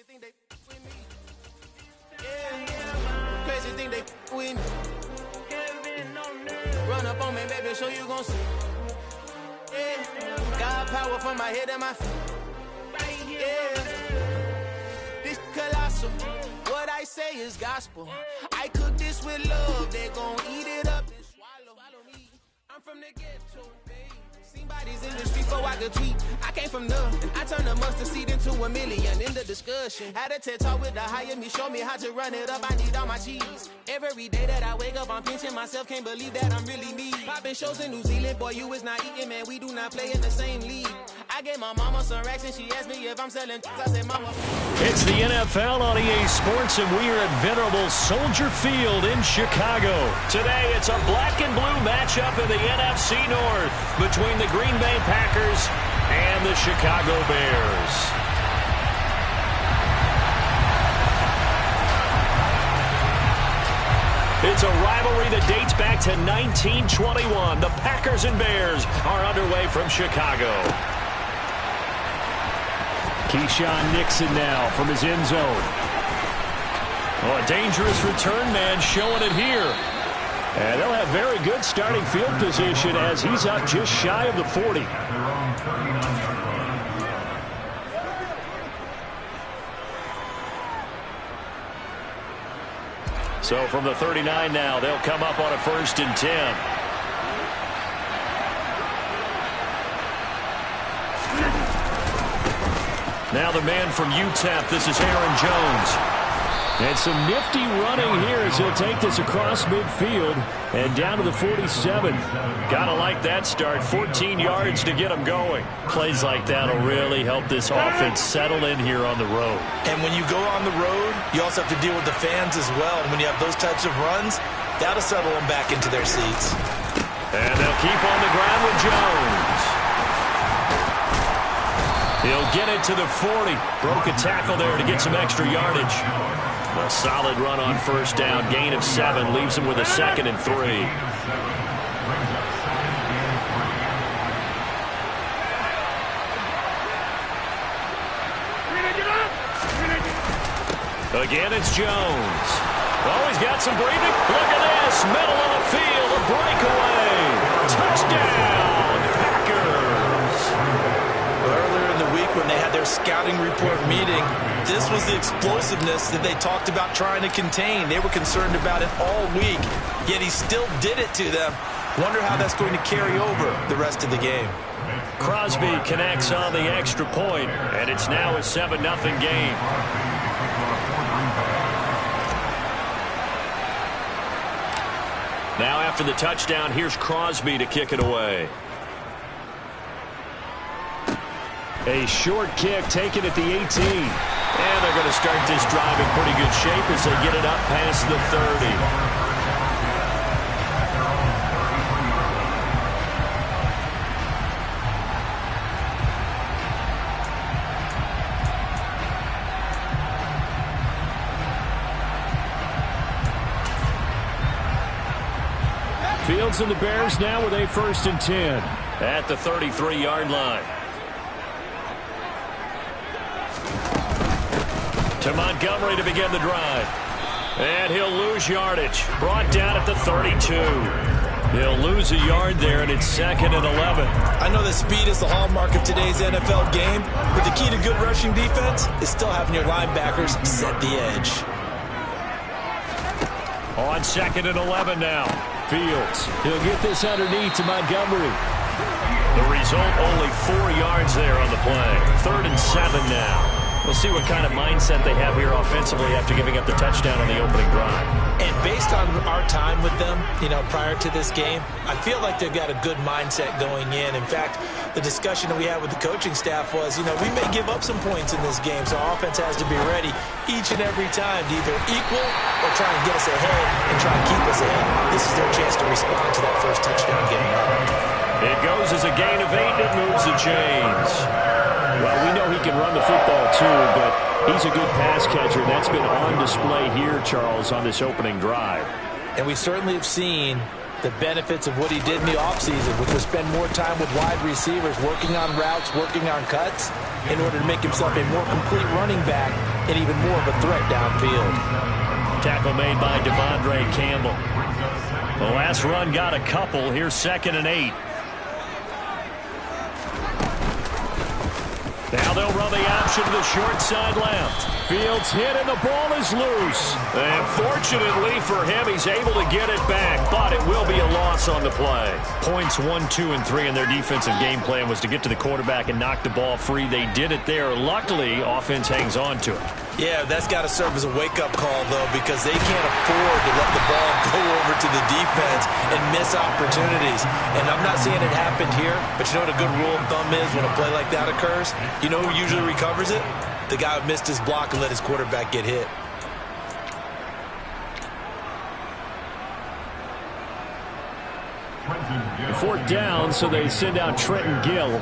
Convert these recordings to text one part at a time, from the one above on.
think they with me. Yeah, crazy think they with me. Run up on me, baby, show you gon' see. Yeah, got power from my head and my feet. Yeah, this colossal. What I say is gospel. I cook this with love. They gon' eat it up and swallow me. I'm from the ghetto, baby. Seen bodies in the street so I could tweet. I came from nothing. I turned a mustard seed into a million in the discussion. Had a TED talk with the higher me, show me how to run it up. I need all my cheese. Every day that I wake up, I'm pinching myself. Can't believe that I'm really me. Popping shows in New Zealand, boy, you is not eating, man. We do not play in the same league. I gave my mama some racks and she asked me if I'm selling. I said, mama. It's the NFL on EA Sports, and we are at venerable Soldier Field in Chicago. Today, it's a black and blue matchup in the NFC North between the Green Bay Packers and the Chicago Bears. It's a rivalry that dates back to 1921. The Packers and Bears are underway from Chicago. Keyshawn Nixon now from his end zone. Oh, a dangerous return man showing it here. And they'll have very good starting field position as he's up just shy of the 40. So from the 39 now, they'll come up on a 1st and 10. Now the man from UTEP, this is Aaron Jones. And some nifty running here as he'll take this across midfield and down to the 47. Gotta like that start. 14 yards to get him going. Plays like that will really help this offense settle in here on the road. And when you go on the road, you also have to deal with the fans as well. And when you have those types of runs, that'll settle them back into their seats. And they'll keep on the ground with Jones. He'll get it to the 40. Broke a tackle there to get some extra yardage. A solid run on 1st down. Gain of 7. Leaves him with a 2nd and 3. Again, it's Jones. Oh, he's got some breathing. Look at this. Middle of the field. A breakaway. Touchdown, Packers. Earlier in the week when they had their scouting report meeting, this was the explosiveness that they talked about trying to contain. They were concerned about it all week, yet he still did it to them. Wonder how that's going to carry over the rest of the game. Crosby connects on the extra point, and it's now a 7-0 game. Now after the touchdown, here's Crosby to kick it away. A short kick taken at the 18. And they're going to start this drive in pretty good shape as they get it up past the 30. Fields and the Bears now with a 1st and 10 at the 33-yard line. To Montgomery to begin the drive. And he'll lose yardage. Brought down at the 32. He'll lose a yard there, and it's 2nd and 11. I know that speed is the hallmark of today's NFL game, but the key to good rushing defense is still having your linebackers set the edge. On 2nd and 11 now. Fields. He'll get this underneath to Montgomery. The result, only 4 yards there on the play. 3rd and 7 now. We'll see what kind of mindset they have here offensively after giving up the touchdown on the opening drive. And based on our time with them, prior to this game, I feel like they've got a good mindset going in. In fact, the discussion that we had with the coaching staff was, we may give up some points in this game, so our offense has to be ready each and every time to either equal or try and get us ahead and try and keep us ahead. This is their chance to respond to that first touchdown given up. It goes as a gain of 8, and it moves the chains. Well, we know he can run the football too, but he's a good pass catcher. That's been on display here, Charles, on this opening drive. And we certainly have seen the benefits of what he did in the offseason, which was spend more time with wide receivers, working on routes, working on cuts, in order to make himself a more complete running back and even more of a threat downfield. Tackle made by Devondre Campbell. The last run got a couple. Here's 2nd and 8. Now they'll run the option to the short side left. Fields hit and the ball is loose. And fortunately for him, he's able to get it back, but it will be a loss on the play. Points 1, 2, and 3 in their defensive game plan was to get to the quarterback and knock the ball free. They did it there. Luckily, offense hangs on to it. Yeah, that's got to serve as a wake-up call, though, because they can't afford to let the ball go over to the defense and miss opportunities. And I'm not saying it happened here, but you know what a good rule of thumb is when a play like that occurs? You know who usually recovers it? The guy who missed his block and let his quarterback get hit. Fourth down, so they send out Trenton Gill.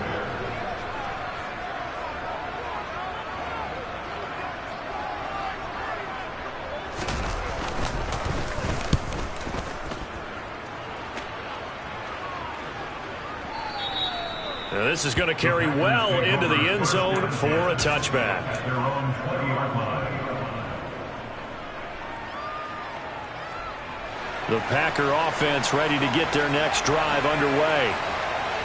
Now this is going to carry well into the end zone for a touchback. The Packer offense ready to get their next drive underway.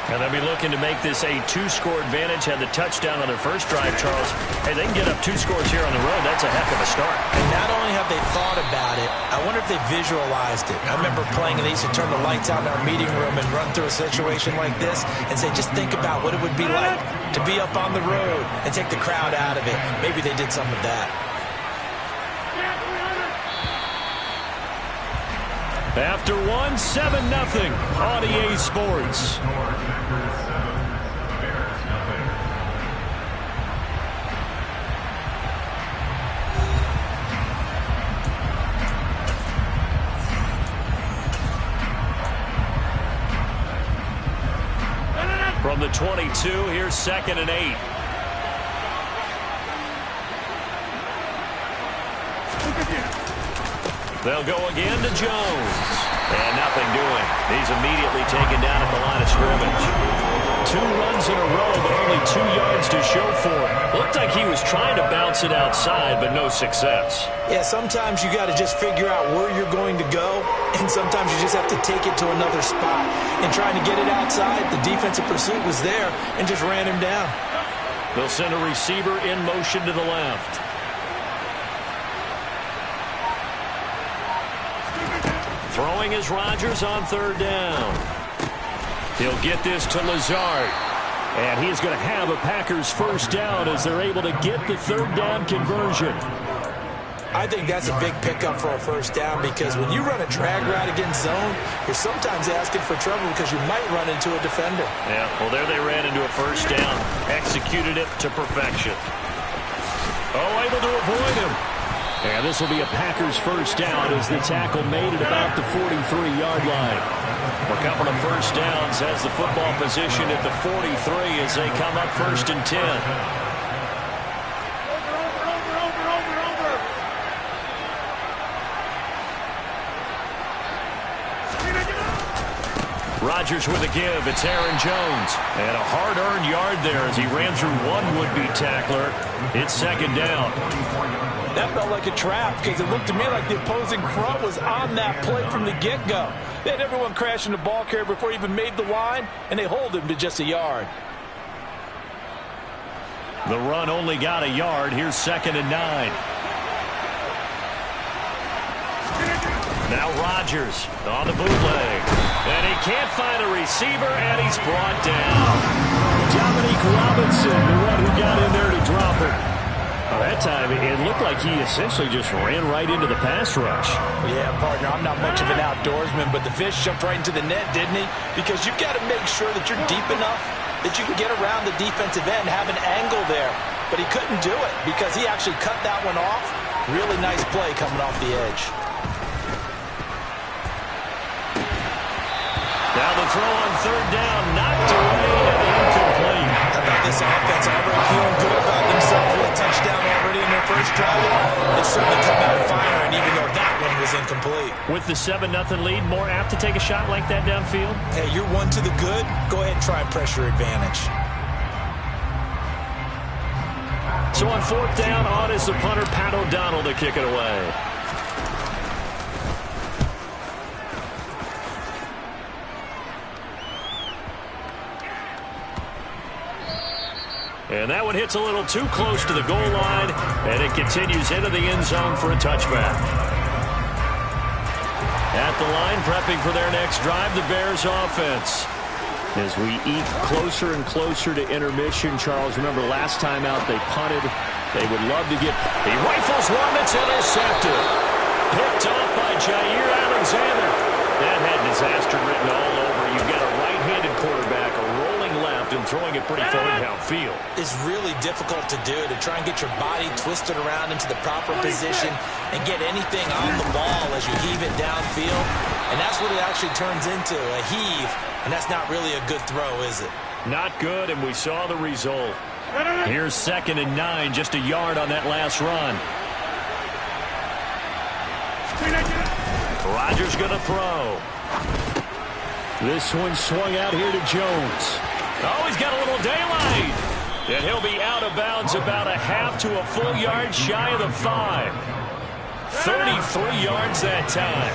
And they'll be looking to make this a 2-score advantage. Had the touchdown on their first drive, Charles. Hey, they can get up 2 scores here on the road. That's a heck of a start. And not only have they thought about it, I wonder if they visualized it. I remember playing, and they used to turn the lights out in our meeting room and run through a situation like this and say, just think about what it would be like to be up on the road and take the crowd out of it. Maybe they did some of that. After 1, 7-0 on EA Sports. From the 22, here's 2nd and 8. They'll go again to Jones. And nothing doing. He's immediately taken down at the line of scrimmage. 2 runs in a row, but only 2 yards to show for it. Looked like he was trying to bounce it outside, but no success. Yeah, sometimes you got to just figure out where you're going to go, and sometimes you just have to take it to another spot. And trying to get it outside, the defensive pursuit was there and just ran him down. They'll send a receiver in motion to the left. Throwing is Rodgers on 3rd down. He'll get this to Lazard. And he's going to have a Packers first down as they're able to get the 3rd down conversion. I think that's a big pickup for a first down because when you run a drag route against zone, you're sometimes asking for trouble because you might run into a defender. Yeah, well, there they ran into a first down. Executed it to perfection. Oh, able to avoid him. And this will be a Packers first down as the tackle made at about the 43-yard line. A couple of first downs has the football position at the 43 as they come up 1st and 10. Rodgers with a give. It's Aaron Jones. And a hard-earned yard there as he ran through one would-be tackler. It's 2nd down. That felt like a trap because it looked to me like the opposing front was on that play from the get-go. They had everyone crashing the ball carrier before he even made the line, and they hold him to just a yard. The run only got a yard. Here's 2nd and 9. Now Rodgers on the bootleg. And he can't find a receiver, and he's brought down. Dominique Robinson, the one who got in there to drop it. Well, that time, it looked like he essentially just ran right into the pass rush. Yeah, partner, I'm not much of an outdoorsman, but the fish jumped right into the net, didn't he? Because you've got to make sure that you're deep enough that you can get around the defensive end, have an angle there. But he couldn't do it because he actually cut that one off. Really nice play coming off the edge. Now the throw on 3rd down, knocked away and incomplete. How about this offense already feeling good about themselves with a touchdown already in their first drive? It's certainly come out firing, even though that one was incomplete. With the 7-0 lead, more apt to take a shot like that downfield? Hey, you're one to the good. Go ahead and try and press your advantage. So on fourth down, on is the punter, Pat O'Donnell, to kick it away. And that one hits a little too close to the goal line, and it continues into the end zone for a touchback. At the line, prepping for their next drive, the Bears offense. As we eat closer and closer to intermission, Charles, remember last time out they punted. They would love to get... He rifles one that's intercepted. Picked off by Jair Alexander. That had disaster written all over. You've got a right-handed quarterback, a rolling left, and throwing it pretty far downfield. It's really difficult to do, to try and get your body twisted around into the proper position and get anything on the ball as you heave it downfield. And that's what it actually turns into, a heave. And that's not really a good throw, is it? Not good, and we saw the result. Here's 2nd and 9, just a yard on that last run. Rodgers going to throw. This one swung out here to Jones. Oh, he's got a little daylight. And he'll be out of bounds about a half to a full yard shy of the 5. 33 yards that time.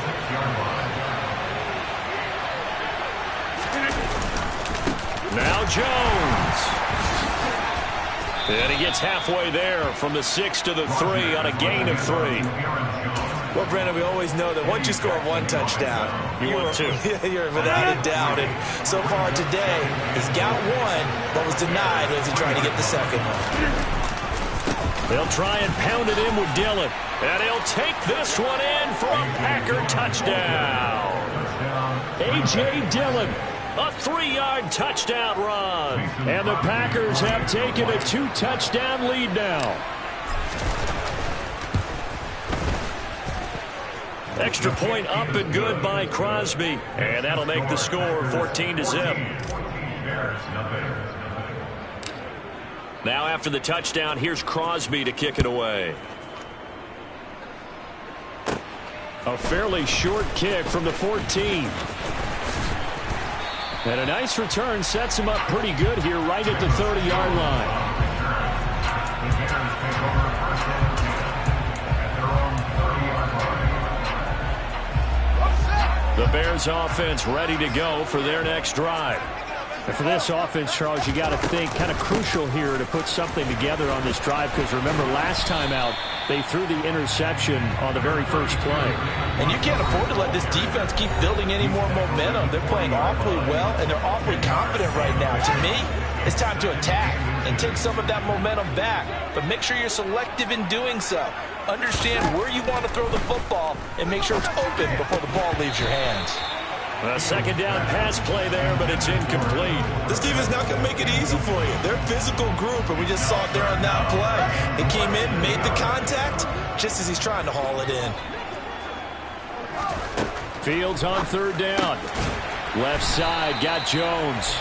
Now Jones. And he gets halfway there from the 6 to the 3 on a gain of 3. Well, Brandon, we always know that once you score one touchdown, you're without a doubt. And so far today, he's got one, but was denied as he tried to get the second one. They'll try and pound it in with Dillon. And he'll take this one in for a Packer touchdown. A.J. Dillon, a 3-yard touchdown run. And the Packers have taken a 2-touchdown lead now. Extra point up and good by Crosby. And that'll make the score 14-0. Now after the touchdown, here's Crosby to kick it away. A fairly short kick from the 14. And a nice return sets him up pretty good here right at the 30-yard line. The Bears offense ready to go for their next drive. And for this offense, Charles, you got to think kind of crucial here to put something together on this drive, because remember last time out they threw the interception on the very first play. And you can't afford to let this defense keep building any more momentum. They're playing awfully well, and they're awfully confident right now. To me, it's time to attack and take some of that momentum back. But make sure you're selective in doing so. Understand where you want to throw the football and make sure it's open before the ball leaves your hands. A second down pass play there, but it's incomplete. This defense not going to make it easy for you. They're a physical group, and we just saw it there on that play. They came in, made the contact, just as he's trying to haul it in. Fields on 3rd down. Left side, got Jones.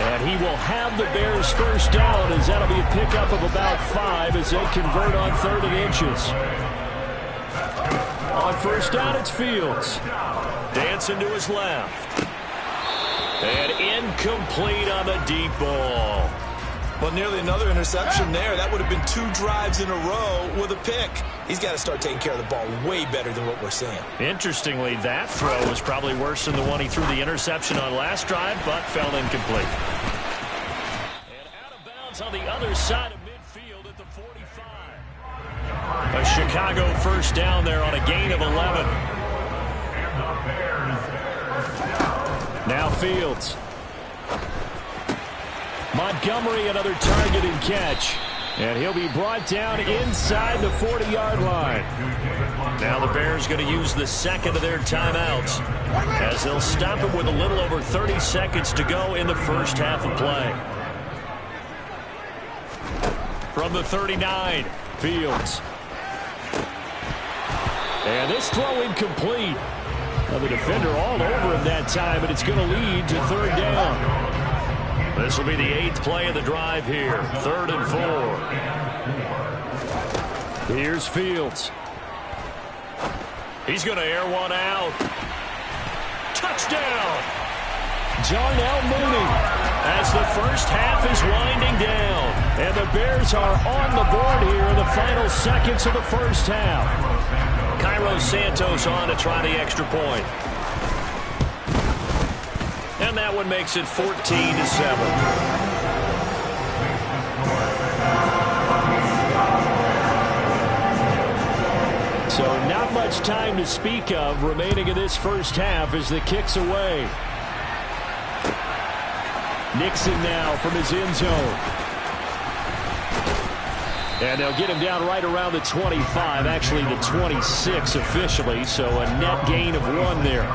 And he will have the Bears first down, as that'll be a pickup of about 5 as they convert on 3rd and inches. On first down, it's Fields. Dancing to his left. And incomplete on the deep ball. Well, nearly another interception there. That would have been 2 drives in a row with a pick. He's got to start taking care of the ball way better than what we're seeing. Interestingly, that throw was probably worse than the one he threw the interception on last drive, but fell incomplete. And out of bounds on the other side of midfield at the 45. A Chicago first down there on a gain of 11. Now Fields. Montgomery, another target and catch. And he'll be brought down inside the 40-yard line. Now the Bears going to use the second of their timeouts, as they'll stop him with a little over 30 seconds to go in the first half of play. From the 39, Fields. And this throw incomplete. Now the defender all over him that time, and it's going to lead to 3rd down. This will be the 8th play of the drive here. 3rd and 4. Here's Fields. He's going to air one out. Touchdown! Darnell Mooney. as the first half is winding down. And the Bears are on the board here in the final seconds of the first half. Cairo Santos on to try the extra point. And that one makes it 14-7. So not much time to speak of remaining in this first half as the kick's away. Nixon now from his end zone. And they'll get him down right around the 25, actually the 26 officially, so a net gain of 1 there.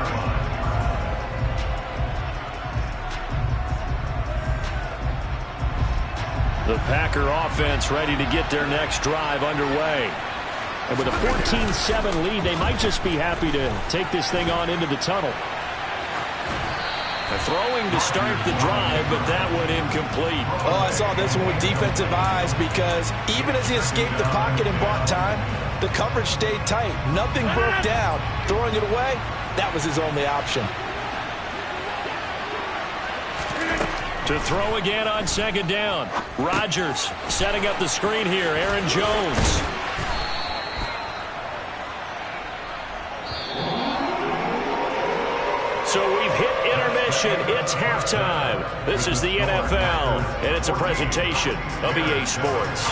The Packer offense ready to get their next drive underway. And with a 14-7 lead, they might just be happy to take this thing on into the tunnel. They're throwing to start the drive, but that one incomplete. Oh, I saw this one with defensive eyes because even as he escaped the pocket and bought time, the coverage stayed tight. Nothing broke down. Throwing it away, that was his only option. To throw again on second down. Rodgers setting up the screen here. Aaron Jones. So we've hit intermission. It's halftime. This is the NFL, and it's a presentation of EA Sports.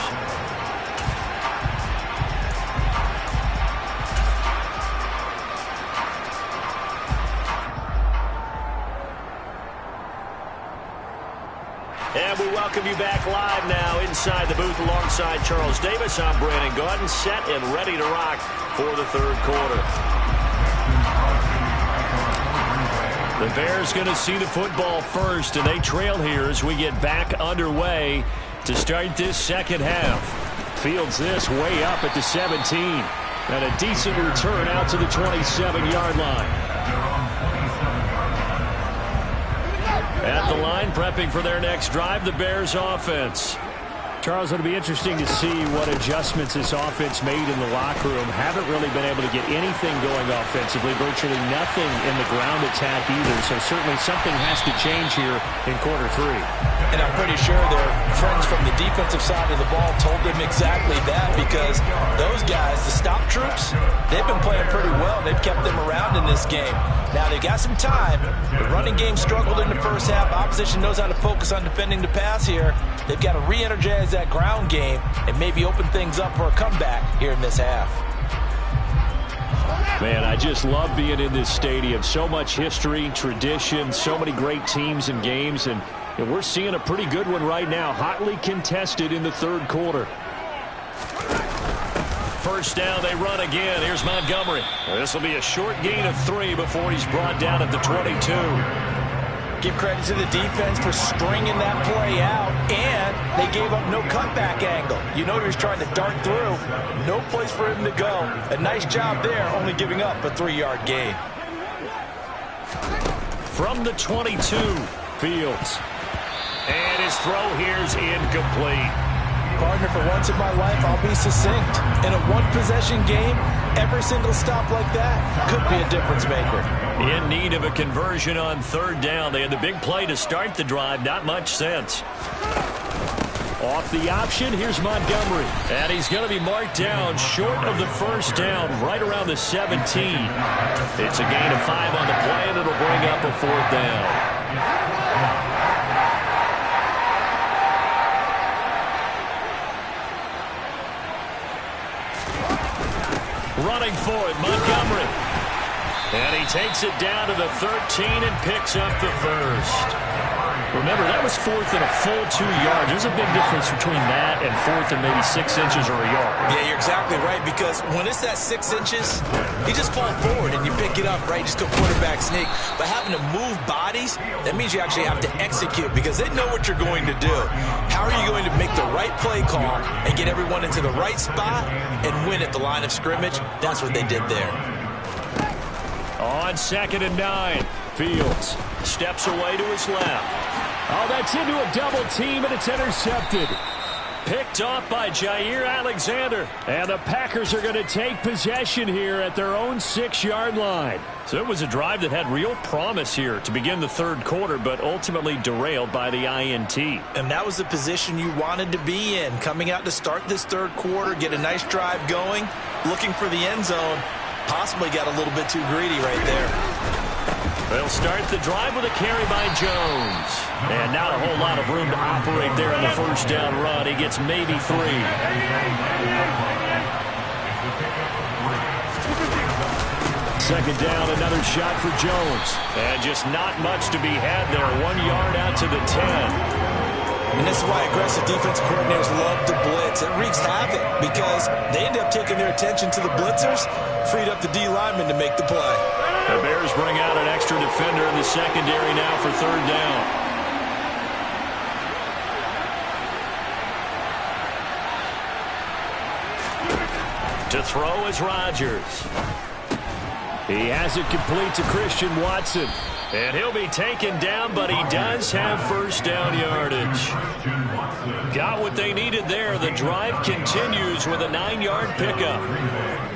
And we welcome you back live now inside the booth alongside Charles Davis. I'm Brandon Gaudin, set and ready to rock for the third quarter. The Bears going to see the football first, and they trail here as we get back underway to start this second half. Fields this way up at the 17, and a decent return out to the 27-yard line. At the line, prepping for their next drive, the Bears offense. Charles, it'll be interesting to see what adjustments this offense made in the locker room. Haven't really been able to get anything going offensively, virtually nothing in the ground attack either. So certainly something has to change here in quarter 3. And I'm pretty sure their friends from the defensive side of the ball told them exactly that, because those guys, the stop troops, they've been playing pretty well. They've kept them around in this game. Now they've got some time. The running game struggled in the first half. Opposition knows how to focus on defending the pass here. They've got to re-energize that ground game and maybe open things up for a comeback here in this half. Man, I just love being in this stadium. So much history, tradition, so many great teams and games, and we're seeing a pretty good one right now. Hotly contested in the third quarter. First down, they run again. Here's Montgomery. This will be a short gain of 3 before he's brought down at the 22. Give credit to the defense for stringing that play out, and they gave up no cutback angle. You know he was trying to dart through. No place for him to go. A nice job there, only giving up a 3-yard gain. From the 22, Fields. And his throw here is incomplete. Partner, for once in my life, I'll be succinct. In a one-possession game, every single stop like that could be a difference maker. In need of a conversion on third down. They had the big play to start the drive. Not much sense. Off the option, here's Montgomery. And he's going to be marked down short of the first down, right around the 17. It's a gain of 5 on the play, and it'll bring up a 4th down. Running for it, Montgomery. And he takes it down to the 13 and picks up the first. Remember, that was 4th and a full 2 yards. There's a big difference between that and 4th and maybe 6 inches or a yard. Yeah, you're exactly right, because when it's that 6 inches, you just fall forward and you pick it up, right? Just go quarterback sneak. But having to move bodies, that means you actually have to execute, because they know what you're going to do. How are you going to make the right play call and get everyone into the right spot and win at the line of scrimmage? That's what they did there. On 2nd and 9, Fields steps away to his left. Oh, that's into a double team, and it's intercepted. picked off by Jair Alexander. And the Packers are going to take possession here at their own 6-yard line. So it was a drive that had real promise here to begin the third quarter, but ultimately derailed by the INT. And that was the position you wanted to be in. Coming out to start this third quarter, get a nice drive going, looking for the end zone. Possibly got a little bit too greedy right there. They'll start the drive with a carry by Jones. And not a whole lot of room to operate there on the first down run. He gets maybe 3. Second down, another shot for Jones. And just not much to be had there. 1 yard out to the 10. And this is why aggressive defense coordinators love to blitz. It wreaks havoc because they end up taking their attention to the blitzers, freed up the D lineman to make the play. The Bears bring out an extra defender in the secondary now for third down. To throw is Rodgers. He has it complete to Christian Watson. And he'll be taken down, but he does have first down yardage. Got what they needed there. The drive continues with a 9-yard pickup.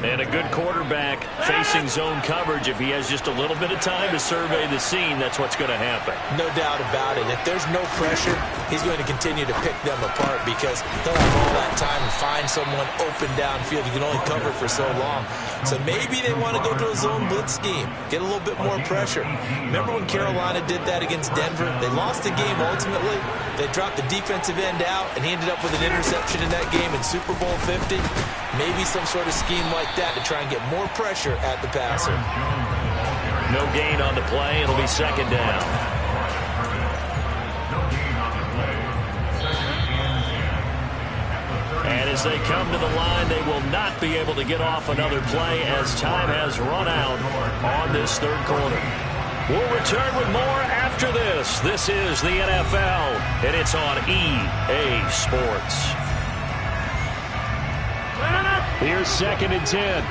And a good quarterback facing zone coverage. If he has just a little bit of time to survey the scene, that's what's going to happen. No doubt about it. If there's no pressure, he's going to continue to pick them apart because he'll have all that time to find someone open downfield. You can only cover for so long. So maybe they want to go to a zone blitz scheme, get a little bit more pressure. Remember when Carolina did that against Denver? They lost the game ultimately. They dropped the defensive end out, and he ended up with an interception in that game in Super Bowl 50. Maybe some sort of scheme like that to try and get more pressure at the passer. No gain on the play. It'll be second down. And as they come to the line, they will not be able to get off another play as time has run out on this third quarter. We'll return with more after this. This is the NFL, and it's on EA Sports. Here's 2nd and 10.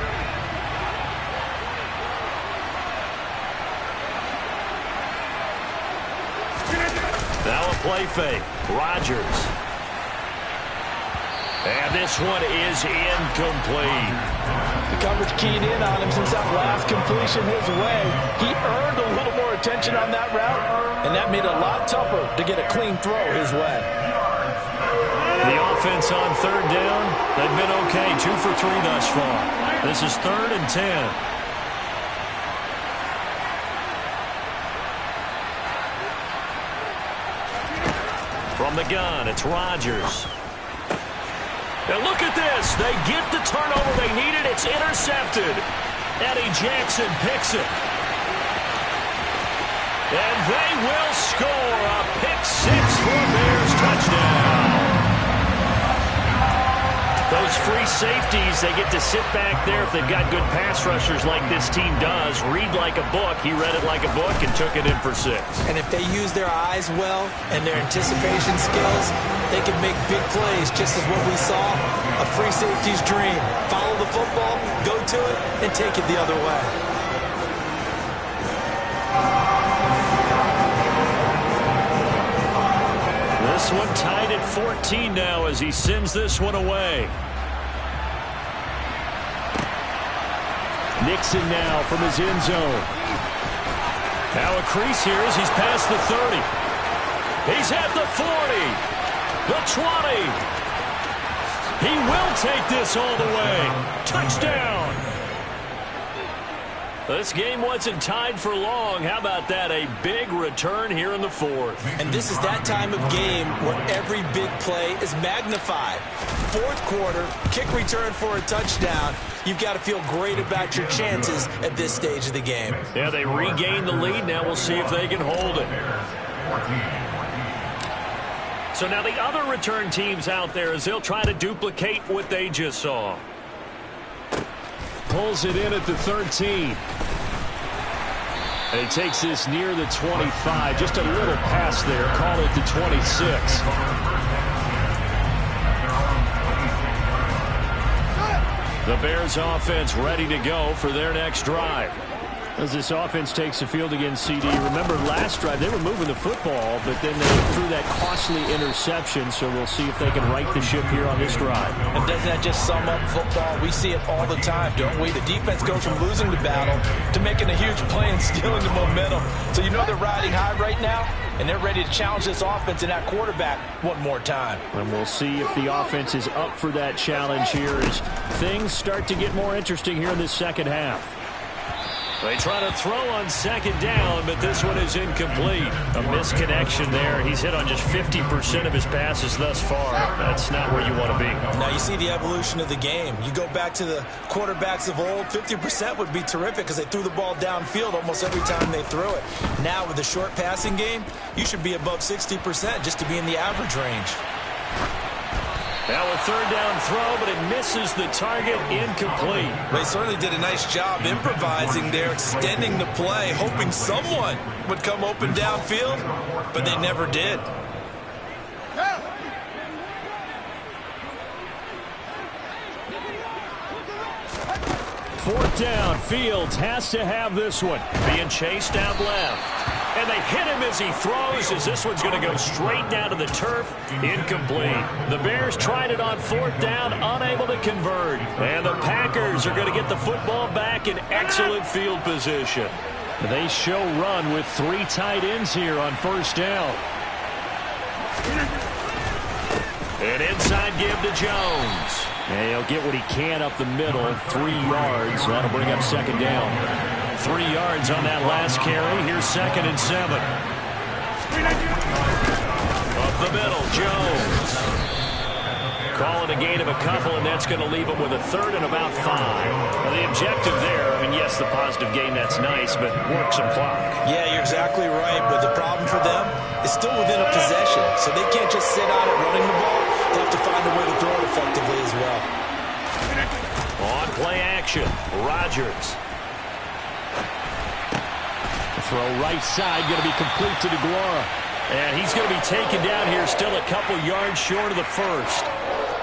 Now a play fake. Rodgers. And this one is incomplete. The coverage keyed in on him since that last completion his way. He earned a little more attention on that route, and that made it a lot tougher to get a clean throw his way. The offense on third down, they've been okay, 2 for 3 thus far. This is 3rd and 10. From the gun, it's Rodgers. And look at this. They get the turnover they needed. It's intercepted. Eddie Jackson picks it. And they will score a pick 6 for a Bears touchdown. Those free safeties, they get to sit back there if they've got good pass rushers like this team does. Read like a book. He read it like a book and took it in for 6. And if they use their eyes well and their anticipation skills, they can make big plays, just as what we saw, a free safety's dream. Follow the football, go to it, and take it the other way. This one tied at 14 now as he sends this one away. Nixon now from his end zone. Now a crease here as he's past the 30. He's at the 40. The 20. He will take this all the way. Touchdown. This game wasn't tied for long. How about that? A big return here in the 4th. And this is that time of game where every big play is magnified. 4th quarter, kick return for a touchdown. You've got to feel great about your chances at this stage of the game. Yeah, they regain the lead. Now we'll see if they can hold it. So now the other return teams out there as they'll try to duplicate what they just saw. Pulls it in at the 13. And he takes this near the 25. Just a little pass there. Call it the 26. The Bears offense ready to go for their next drive. As this offense takes the field against CD, remember last drive they were moving the football, but then they threw that costly interception, so we'll see if they can right the ship here on this drive. And doesn't that just sum up football? We see it all the time, don't we? The defense goes from losing the battle to making a huge play and stealing the momentum. So you know they're riding high right now, and they're ready to challenge this offense and that quarterback one more time. And we'll see if the offense is up for that challenge here as things start to get more interesting here in this second half. They try to throw on second down, but this one is incomplete. A misconnection there. He's hit on just 50% of his passes thus far. That's not where you want to be. Now you see the evolution of the game. You go back to the quarterbacks of old, 50% would be terrific because they threw the ball downfield almost every time they threw it. Now with the short passing game, you should be above 60% just to be in the average range. Now a third down throw, but it misses the target, incomplete. They certainly did a nice job improvising there, extending the play, hoping someone would come open downfield, but they never did. Fourth down, Fields has to have this one. Being chased out left. And they hit him as he throws, as this one's going to go straight down to the turf. Incomplete. The Bears tried it on fourth down, unable to convert. And the Packers are going to get the football back in excellent field position. They show run with 3 tight ends here on first down. An inside give to Jones. And he'll get what he can up the middle, 3 yards. That'll bring up second down. 3 yards on that last carry. Here's 2nd and 7. Up the middle, Jones. Call it a gain of a couple, and that's going to leave him with a third and about 5. Now, the objective there, I mean, yes, the positive gain, that's nice, but work some clock. Yeah, you're exactly right, but the problem for them is still within a possession, so they can't just sit on it running the ball. They have to find a way to throw it effectively as well. On play action, Rodgers. Throw right side, going to be complete to DeGuara. And he's going to be taken down here, still a couple yards short of the first.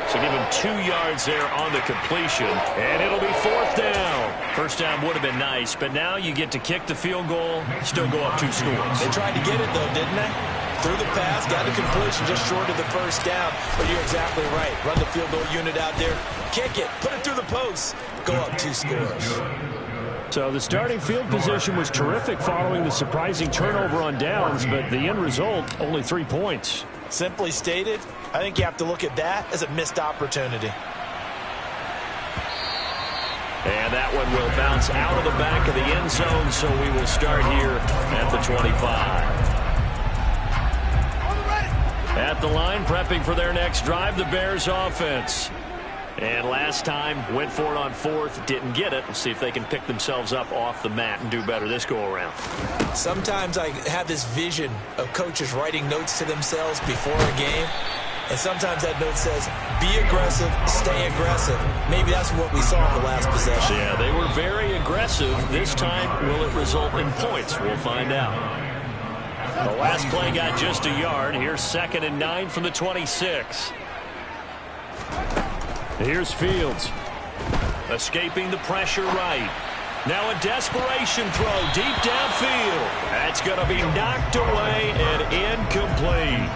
So give him 2 yards there on the completion. And it'll be fourth down. First down would have been nice, but now you get to kick the field goal, still go up 2 scores. They tried to get it, though, didn't they? Threw the pass, got the completion just short of the first down. But you're exactly right. Run the field goal unit out there, kick it, put it through the post, go up 2 scores. So the starting field position was terrific following the surprising turnover on downs, but the end result, only 3 points. Simply stated, I think you have to look at that as a missed opportunity. And that one will bounce out of the back of the end zone, so we will start here at the 25. At the line, prepping for their next drive, the Bears offense. And last time, went for it on fourth, didn't get it. We'll see if they can pick themselves up off the mat and do better this go-around. Sometimes I have this vision of coaches writing notes to themselves before a game. And sometimes that note says, be aggressive, stay aggressive. Maybe that's what we saw in the last possession. Yeah, they were very aggressive. This time, will it result in points? We'll find out. The last play got just a yard. Here's 2nd and 9 from the 26. Here's Fields. Escaping the pressure right. Now a desperation throw deep downfield. That's going to be knocked away and incomplete.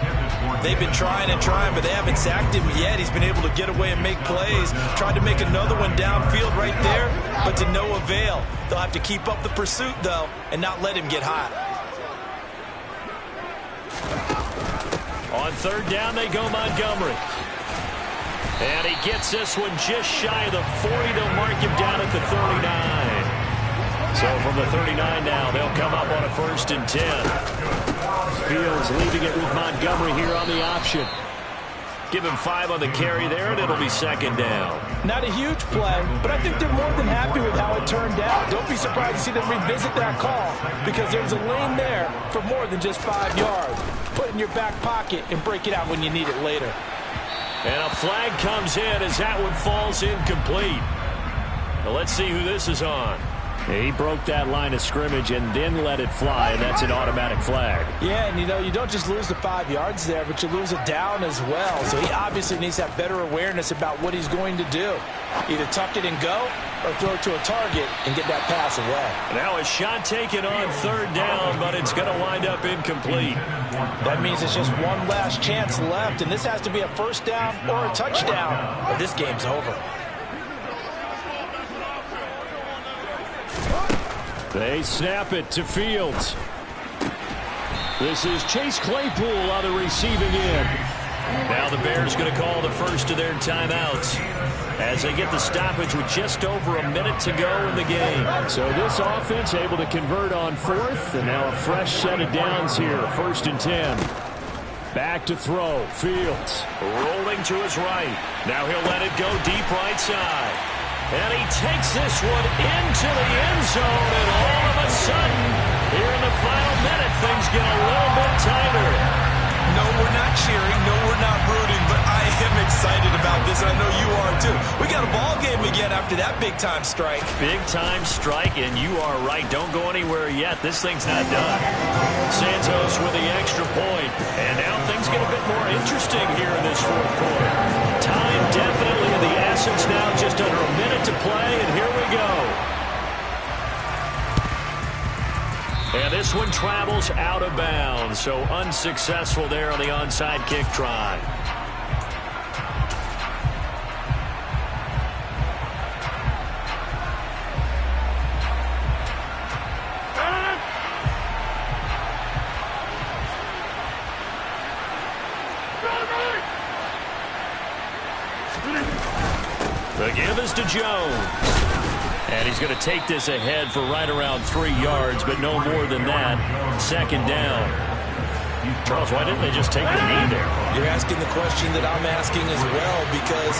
They've been trying and trying, but they haven't sacked him yet. He's been able to get away and make plays. Tried to make another one downfield right there, but to no avail. They'll have to keep up the pursuit, though, and not let him get hot. On third down, they go Montgomery. And he gets this one just shy of the 40. They'll mark him down at the 39. So from the 39 now, they'll come up on a 1st and 10. Fields leaving it with Montgomery here on the option. Give him 5 on the carry there, and it'll be 2nd down. Not a huge play, but I think they're more than happy with how it turned out. Don't be surprised to see them revisit that call because there's a lane there for more than just 5 yards. Put it in your back pocket and break it out when you need it later. And a flag comes in as that one falls incomplete. Now let's see who this is on. He broke that line of scrimmage and then let it fly, and that's an automatic flag. Yeah, and you don't just lose the 5 yards there, but you lose it down as well. So he obviously needs to have better awareness about what he's going to do. Either tuck it and go or throw it to a target and get that pass away. Now a shot taken on 3rd down, but it's going to wind up incomplete. That means it's just one last chance left, and this has to be a 1st down or a touchdown, or this game's over. They snap it to Fields. This is Chase Claypool on the receiving end. Now the Bears going to call the first of their timeouts as they get the stoppage with just over a minute to go in the game. So this offense able to convert on 4th, and now a fresh set of downs here, 1st and 10. Back to throw, Fields rolling to his right. Now he'll let it go deep right side. And he takes this one into the end zone, and all of a sudden, here in the final minute, things get a little bit tighter. No, we're not cheering. No, we're not rooting, but I am excited about this, and I know you are too. We got a ball game again after that big-time strike. Big-time strike, and you are right. Don't go anywhere yet. This thing's not done. Santos with the extra point, and now things get a bit more interesting here in this 4th quarter. Time definitely of the essence now, just under a minute to play, and here we go. And this one travels out of bounds, so unsuccessful there on the onside kick try. The give is to Jones. And he's going to take this ahead for right around 3 yards, but no more than that. 2nd down. Charles, why didn't they just take the knee there? You're asking the question that I'm asking as well, because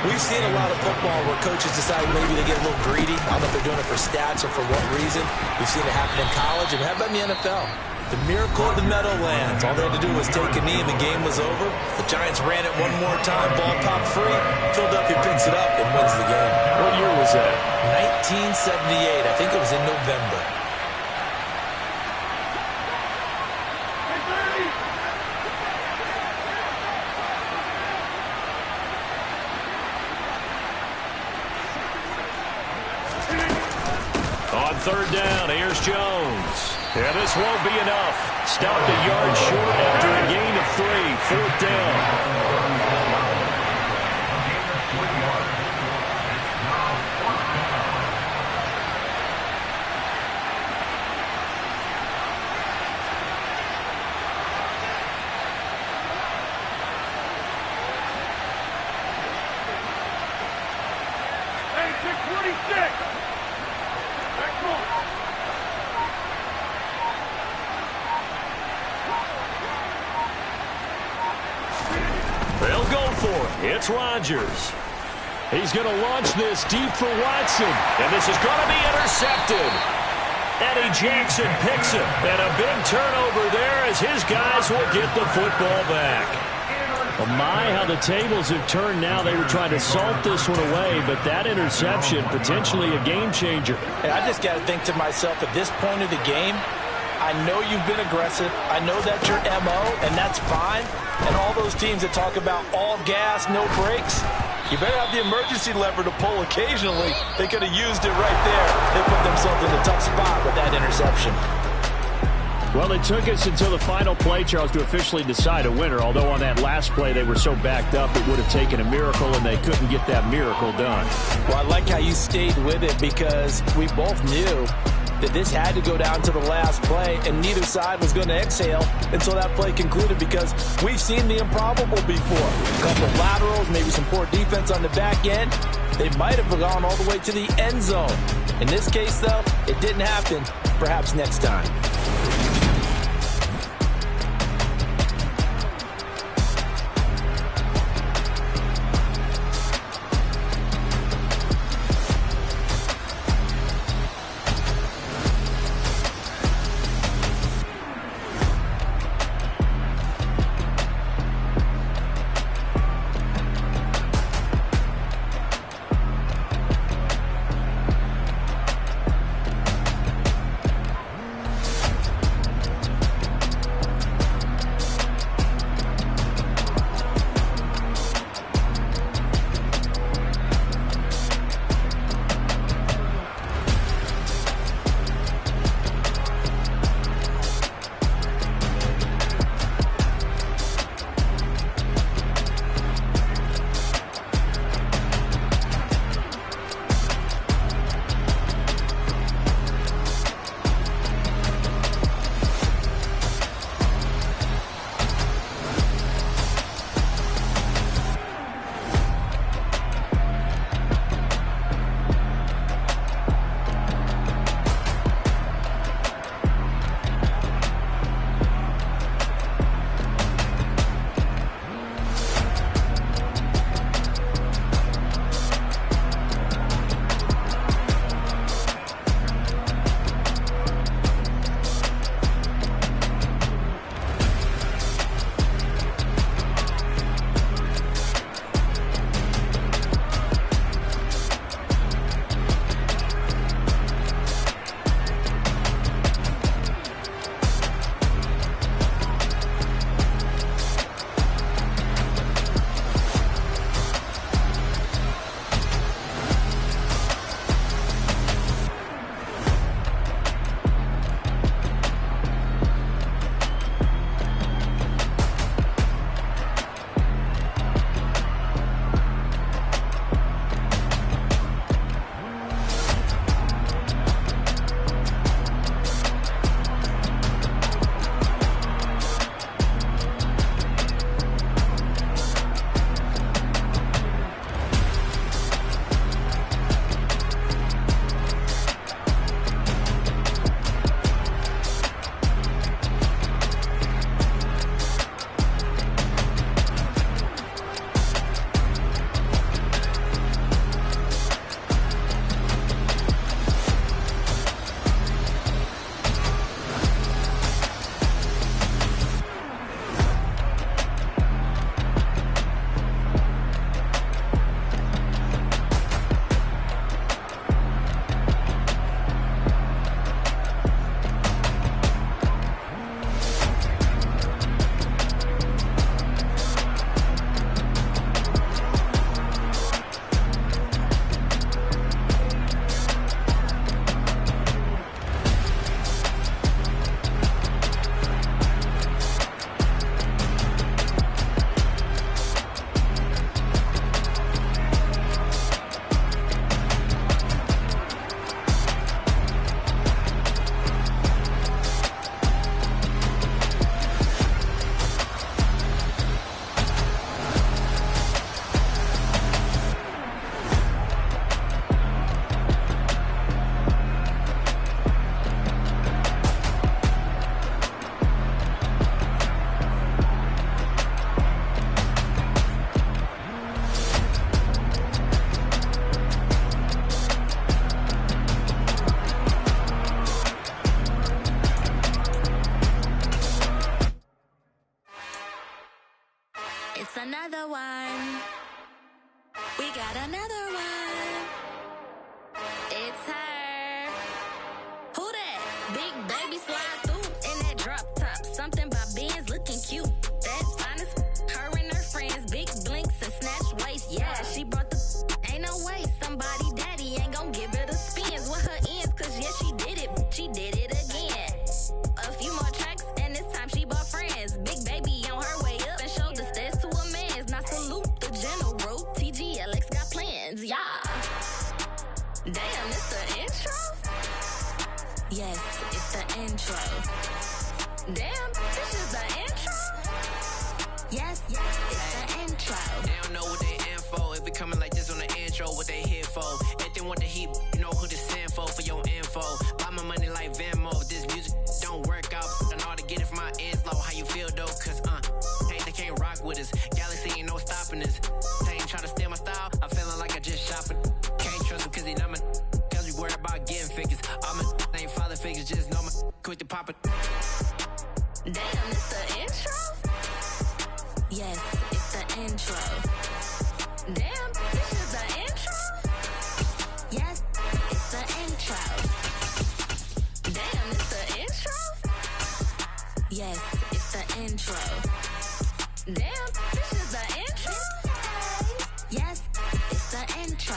we've seen a lot of football where coaches decide maybe they get a little greedy. I don't know if they're doing it for stats or for what reason. We've seen it happen in college, and how about in the NFL? The miracle of the Meadowlands. All they had to do was take a knee and the game was over. The Giants ran it one more time. Ball popped free. Philadelphia picks it up and wins the game. What year was that? 1978. I think it was in November. On 3rd down, here's Jones. And this won't be enough. Stopped a yard short after a gain of 3. 4th down. They'll go for it. It's Rodgers. He's going to launch this deep for Watson. And this is going to be intercepted. Eddie Jackson picks it. And a big turnover there as his guys will get the football back. Well, my, how the tables have turned now. They were trying to salt this one away, but that interception, potentially a game changer. And I just got to think to myself, at this point of the game, I know you've been aggressive. I know that's your MO, and that's fine. And all those teams that talk about all gas, no brakes, you better have the emergency lever to pull occasionally. They could have used it right there. They put themselves in a tough spot with that interception. Well, it took us until the final play, Charles, to officially decide a winner. Although on that last play they were so backed up it would have taken a miracle, and they couldn't get that miracle done. Well, I like how you stayed with it, because we both knew that this had to go down to the last play, and neither side was going to exhale until that play concluded, because we've seen the improbable before. A couple of laterals, maybe some poor defense on the back end. They might have gone all the way to the end zone. In this case, though, it didn't happen. Perhaps next time. Big baby slide through in that drop top. Something by Benz looking cute. That's finest. Her and her friends, big blinks and snatch waist. Yeah, she brought the. Ain't no way somebody daddy ain't gon' give her the spins with her ends. Cause yeah, she did it. She did it again. A few more tracks and this time she bought friends. Big baby on her way up and showed the stairs to a man's. Now salute the general. TGLX got plans. Yeah. Damn, it's the intro? Yes, it's the intro. Damn, this is the intro? Yes, it's the intro. They don't know what they in for. If we coming like this on the intro, what they here for? If they want the heat, you know who to send for your info. Buy my money like Venmo. This music don't work out. I know how to get it from my ends low. How you feel though? Cause hey, they can't rock with us. Galaxy ain't no stopping us. They ain't trying to steal my style. I'm feeling like I just shopping. Can't trust them cause they not my. Cause we worried about getting figures. All my ain't father figures. Just know my quick to pop it. Damn, it's the intro? Yes, it's the intro. Damn, this is the intro? Yes, it's the intro. Damn, it's the intro? Yes, it's the intro. Damn, this is the intro? Yes, it's the intro.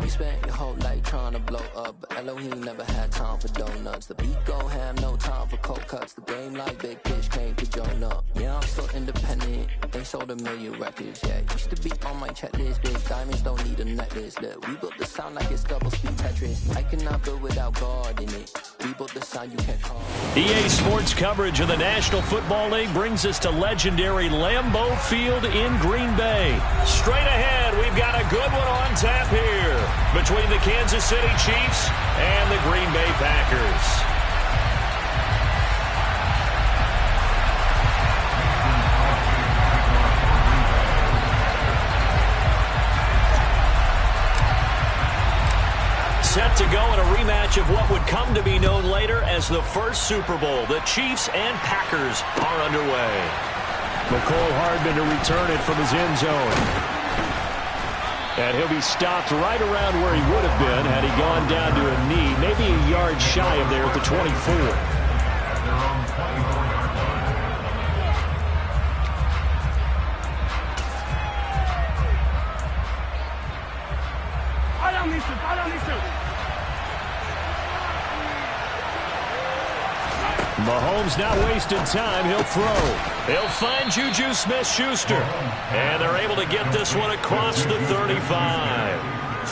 You spent your whole life trying to blow up, but Elohim never had time for donuts. The beat gon' have no time for cold cuts. The game like Big Fish came to join up. Yeah, I'm still independent. They sold 1 million records. Yeah, used to be on my checklist. Big diamonds don't need a necklace. Look, we built the sound like it's double speed Tetris. I cannot build without God in it. We built the sound you can't call. EA Sports coverage of the National Football League brings us to legendary Lambeau Field in Green Bay. Straight ahead, we've got a good one on tap here between the Kansas City Chiefs and the Green Bay Packers. Set to go in a rematch of what would come to be known later as the first Super Bowl. The Chiefs and Packers are underway. McCole Hardman to return it from his end zone. And he'll be stopped right around where he would have been had he gone down to a knee, maybe a yard shy of there at the 24. Mahomes not wasting time. He'll throw. He'll find Juju Smith-Schuster. And they're able to get this one across the 35.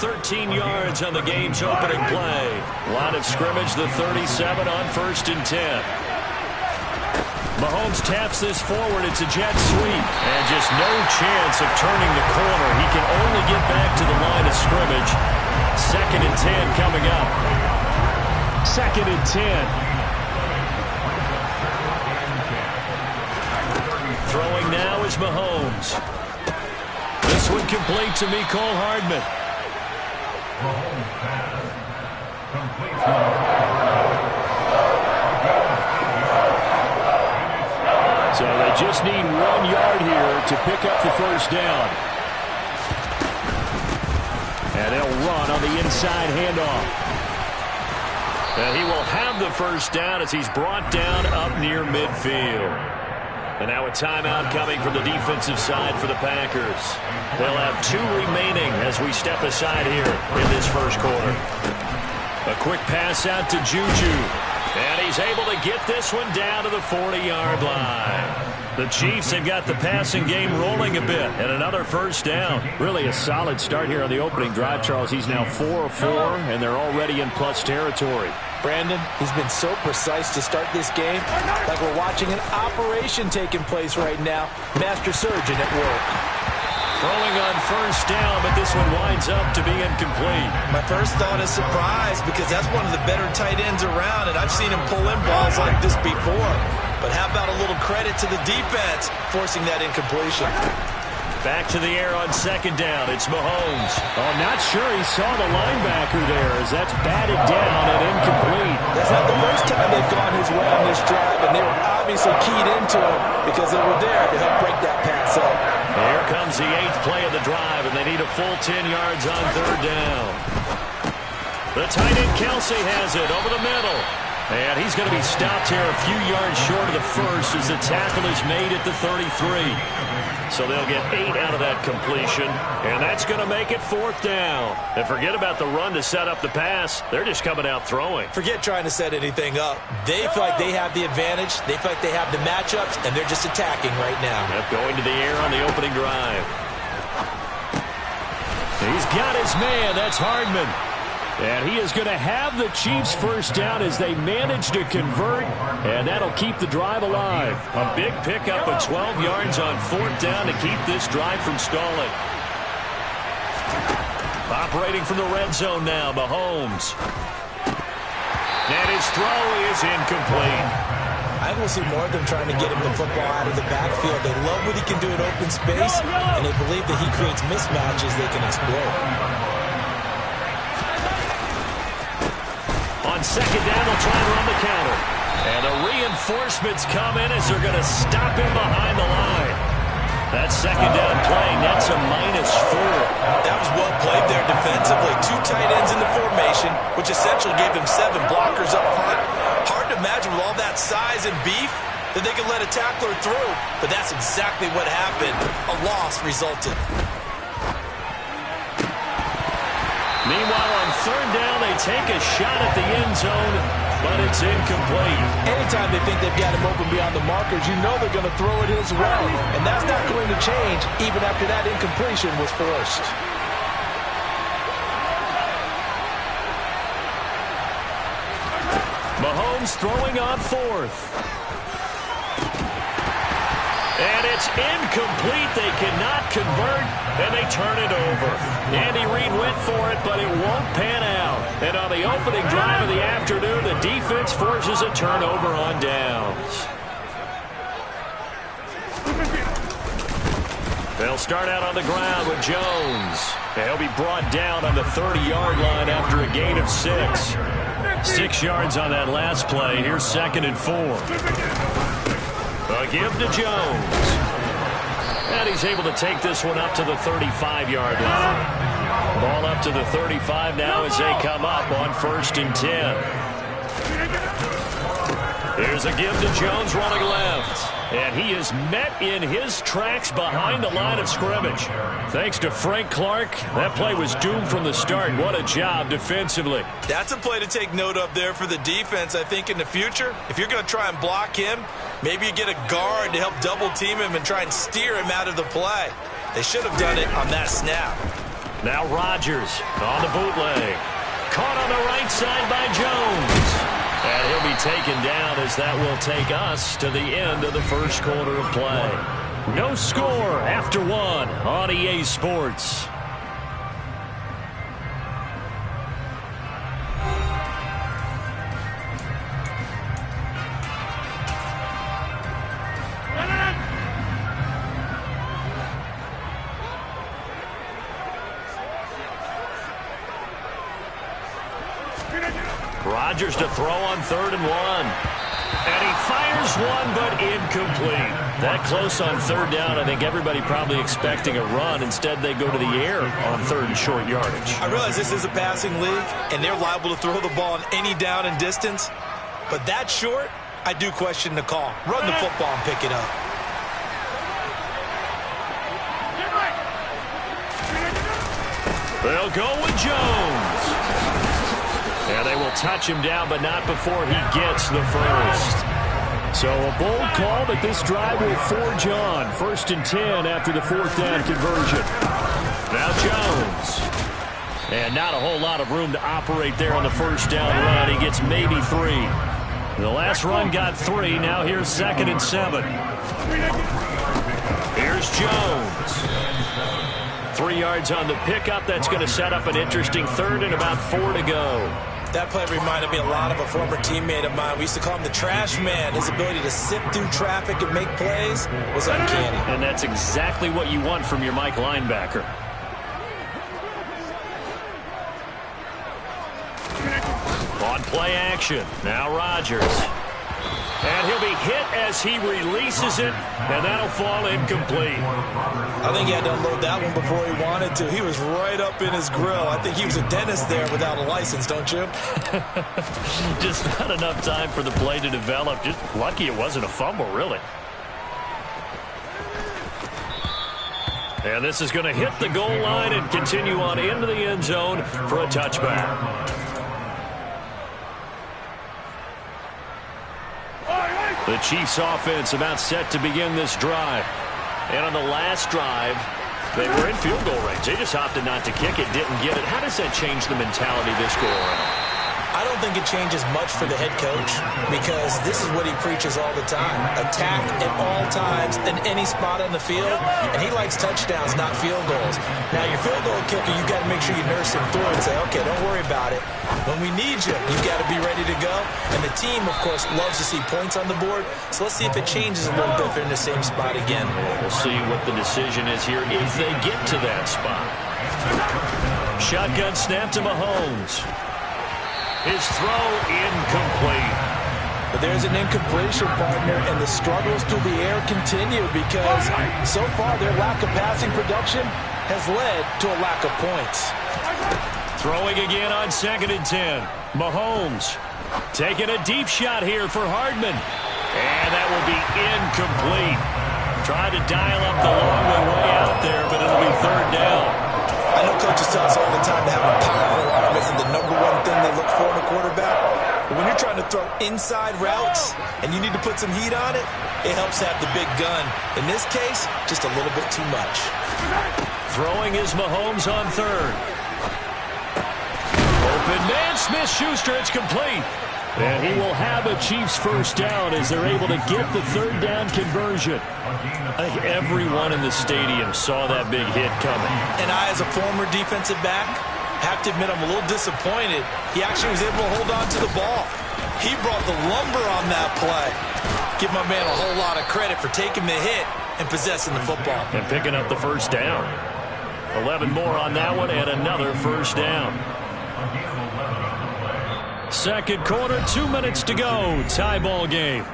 13 yards on the game's opening play. Line of scrimmage, the 37 on 1st and 10. Mahomes taps this forward. It's a jet sweep. And just no chance of turning the corner. He can only get back to the line of scrimmage. 2nd and 10 coming up. 2nd and 10. Throwing now is Mahomes. This one complete to Mecole Hardman. So they just need 1 yard here to pick up the first down. And they'll run on the inside handoff. And he will have the first down as he's brought down up near midfield. And now a timeout coming from the defensive side for the Packers. They'll have 2 remaining as we step aside here in this first quarter. A quick pass out to Juju. And he's able to get this one down to the 40-yard line. The Chiefs have got the passing game rolling a bit, and another first down. Really a solid start here on the opening drive, Charles. He's now 4 of 4, and they're already in plus territory. Brandon, he's been so precise to start this game, like we're watching an operation taking place right now. Master surgeon at work. Throwing on first down, but this one winds up to be incomplete. My first thought is surprise, because that's one of the better tight ends around, and I've seen him pull in balls like this before. But how about a little credit to the defense forcing that incompletion? Back to the air on 2nd down. It's Mahomes. Oh, not sure he saw the linebacker there as that's batted down and incomplete. That's not the first time they've gone his way on this drive, and they were obviously keyed into to him because they were there to help break that pass up. Here comes the 8th play of the drive, and they need a full 10 yards on 3rd down. The tight end Kelsey has it over the middle. And he's going to be stopped here a few yards short of the first as the tackle is made at the 33. So they'll get 8 out of that completion, and that's going to make it 4th down. And forget about the run to set up the pass. They're just coming out throwing. Forget trying to set anything up. They feel like they have the advantage. They feel like they have the matchups, and they're just attacking right now. Yep, going to the air on the opening drive. He's got his man. That's Hardman. And he is going to have the Chiefs first down as they manage to convert, and that'll keep the drive alive. A big pickup of 12 yards on 4th down to keep this drive from stalling. Operating from the red zone now, Mahomes. And his throw is incomplete. I will see more of them trying to get him the football out of the backfield. They love what he can do in open space, and they believe that he creates mismatches they can exploit. On 2nd down, they'll try and run the counter. And the reinforcements come in as they're going to stop him behind the line. That 2nd down play, that's a -4. That was well played there defensively. 2 tight ends in the formation, which essentially gave them 7 blockers up front. Hard to imagine with all that size and beef that they could let a tackler through. But that's exactly what happened. A loss resulted. Meanwhile, on 3rd down, they take a shot at the end zone, but it's incomplete. Anytime they think they've got him open beyond the markers, you know they're going to throw it his way. And that's not going to change even after that incompletion was forced. Mahomes throwing on 4th. And it's incomplete. They cannot convert, and they turn it over. Andy Reid went for it, but it won't pan out. And on the opening drive of the afternoon, the defense forces a turnover on downs. They'll start out on the ground with Jones. And he'll be brought down on the 30-yard line after a gain of 6. 6 yards on that last play. Here's 2nd and 4. A give to Jones. And he's able to take this one up to the 35-yard line. Ball up to the 35 now as they come up on 1st and 10. Here's a give to Jones running left. And he is met in his tracks behind the line of scrimmage. Thanks to Frank Clark, that play was doomed from the start. What a job defensively. That's a play to take note of there for the defense, I think, in the future. If you're going to try and block him, maybe you get a guard to help double-team him and try and steer him out of the play. They should have done it on that snap. Now Rodgers on the bootleg. Caught on the right side by Jones. And he'll be taken down as that will take us to the end of the 1st quarter of play. No score after 1 on EA Sports. Rodgers to throw on 3rd and 1. And he fires one, but incomplete. That close on 3rd down, I think everybody probably expecting a run. Instead, they go to the air on 3rd and short yardage. I realize this is a passing league, and they're liable to throw the ball on any down and distance. But that short, I do question the call. Run the football and pick it up. They'll go with Jones. And they will touch him down, but not before he gets the first. So a bold call, but this drive will forge on. 1st and 10 after the 4th down conversion. Now Jones. And not a whole lot of room to operate there on the 1st down run. He gets maybe 3. The last run got 3. Now here's 2nd and 7. Here's Jones. 3 yards on the pickup. That's going to set up an interesting 3rd and about 4 to go. That play reminded me a lot of a former teammate of mine. We used to call him the trash man. His ability to sift through traffic and make plays was uncanny. And that's exactly what you want from your Mike linebacker. On play action, now Rodgers. And he'll be hit as he releases it, and that'll fall incomplete. I think he had to unload that one before he wanted to. He was right up in his grill. I think he was a dentist there without a license, don't you? Just not enough time for the play to develop. Just lucky it wasn't a fumble, really. And this is going to hit the goal line and continue on into the end zone for a touchback. The Chiefs offense about set to begin this drive. And on the last drive, they were in field goal range. They just opted not to kick it, didn't get it. How does that change the mentality this go around? I don't think it changes much for the head coach because this is what he preaches all the time. Attack at all times in any spot on the field, and he likes touchdowns, not field goals. Now, your field goal kicker, you've got to make sure you nurse him through and say, okay, don't worry about it. When we need you, you've got to be ready to go. And the team, of course, loves to see points on the board, so let's see if it changes a little bit if they're in the same spot again. We'll see what the decision is here if they get to that spot. Shotgun snap to Mahomes. His throw incomplete. But there's an incompletion, partner, and the struggles through the air continue because so far their lack of passing production has led to a lack of points. Throwing again on 2nd and 10. Mahomes taking a deep shot here for Hardman. And that will be incomplete. Tried to dial up the long way out there, but it'll be 3rd down. I know coaches tell us all the time to have a powerful arm isn't the number one thing they look for in a quarterback. But when you're trying to throw inside routes and you need to put some heat on it, it helps have the big gun. In this case, just a little bit too much. Throwing is Mahomes on 3rd. Open man, Smith-Schuster, it's complete. And he will have a Chiefs first down as they're able to get the 3rd down conversion. I think everyone in the stadium saw that big hit coming. And I, as a former defensive back, have to admit I'm a little disappointed. He actually was able to hold on to the ball. He brought the lumber on that play. Give my man a whole lot of credit for taking the hit and possessing the football. And picking up the first down. 11 more on that one and another first down. 2nd quarter, 2 minutes to go. Tie ball game.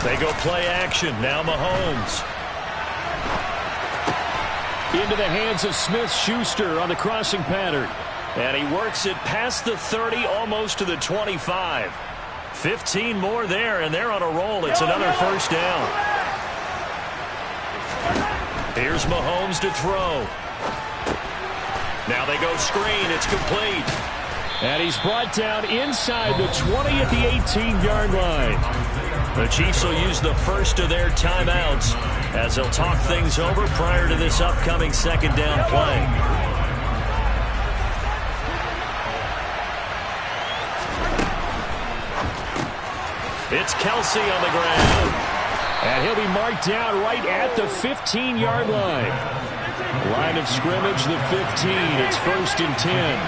They go play action. Now Mahomes. Into the hands of Smith-Schuster on the crossing pattern. And he works it past the 30, almost to the 25. 15 more there, and they're on a roll. It's another first down. Here's Mahomes to throw. Now they go screen. It's complete. And he's brought down inside the 20 at the 18-yard line. The Chiefs will use the first of their timeouts as they'll talk things over prior to this upcoming 2nd down play. It's Kelsey on the ground. And he'll be marked down right at the 15-yard line. Line of scrimmage, the 15. It's 1st and 10.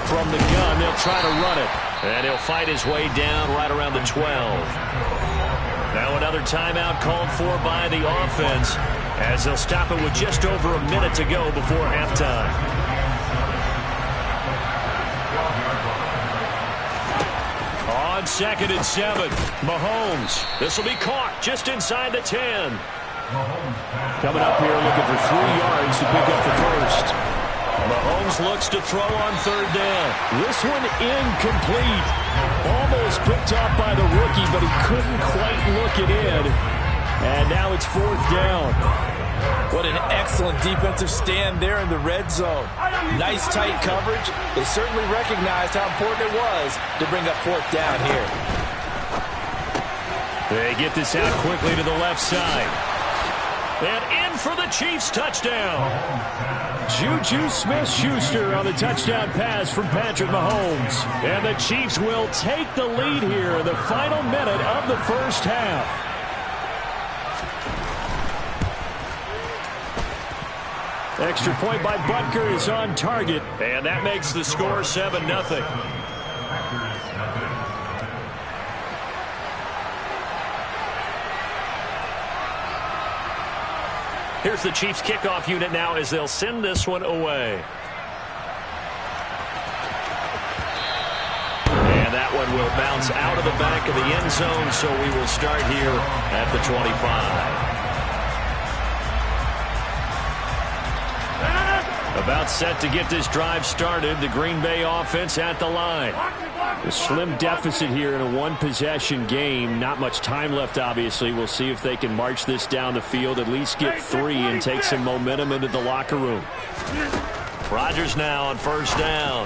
From the gun, they'll try to run it. And he'll fight his way down right around the 12. Now another timeout called for by the offense as they'll stop it with just over a minute to go before halftime. On 2nd and 7, Mahomes. This will be caught just inside the 10. Coming up here looking for 3 yards to pick up the first. Mahomes looks to throw on 3rd down. This one incomplete. Almost picked off by the rookie, but he couldn't quite look it in. And now it's 4th down. What an excellent defensive stand there in the red zone. Nice tight coverage. They certainly recognized how important it was to bring up 4th down here. They get this out quickly to the left side. And in for the Chiefs touchdown. Juju Smith-Schuster on the touchdown pass from Patrick Mahomes. And the Chiefs will take the lead here in the final minute of the first half. Extra point by Butker is on target, and that makes the score 7-0. Here's the Chiefs kickoff unit now as they'll send this one away. And that one will bounce out of the back of the end zone, so we will start here at the 25. About set to get this drive started. The Green Bay offense at the line. A slim deficit here in a one-possession game. Not much time left, obviously. We'll see if they can march this down the field, at least get 3 and take some momentum into the locker room. Rodgers now on first down.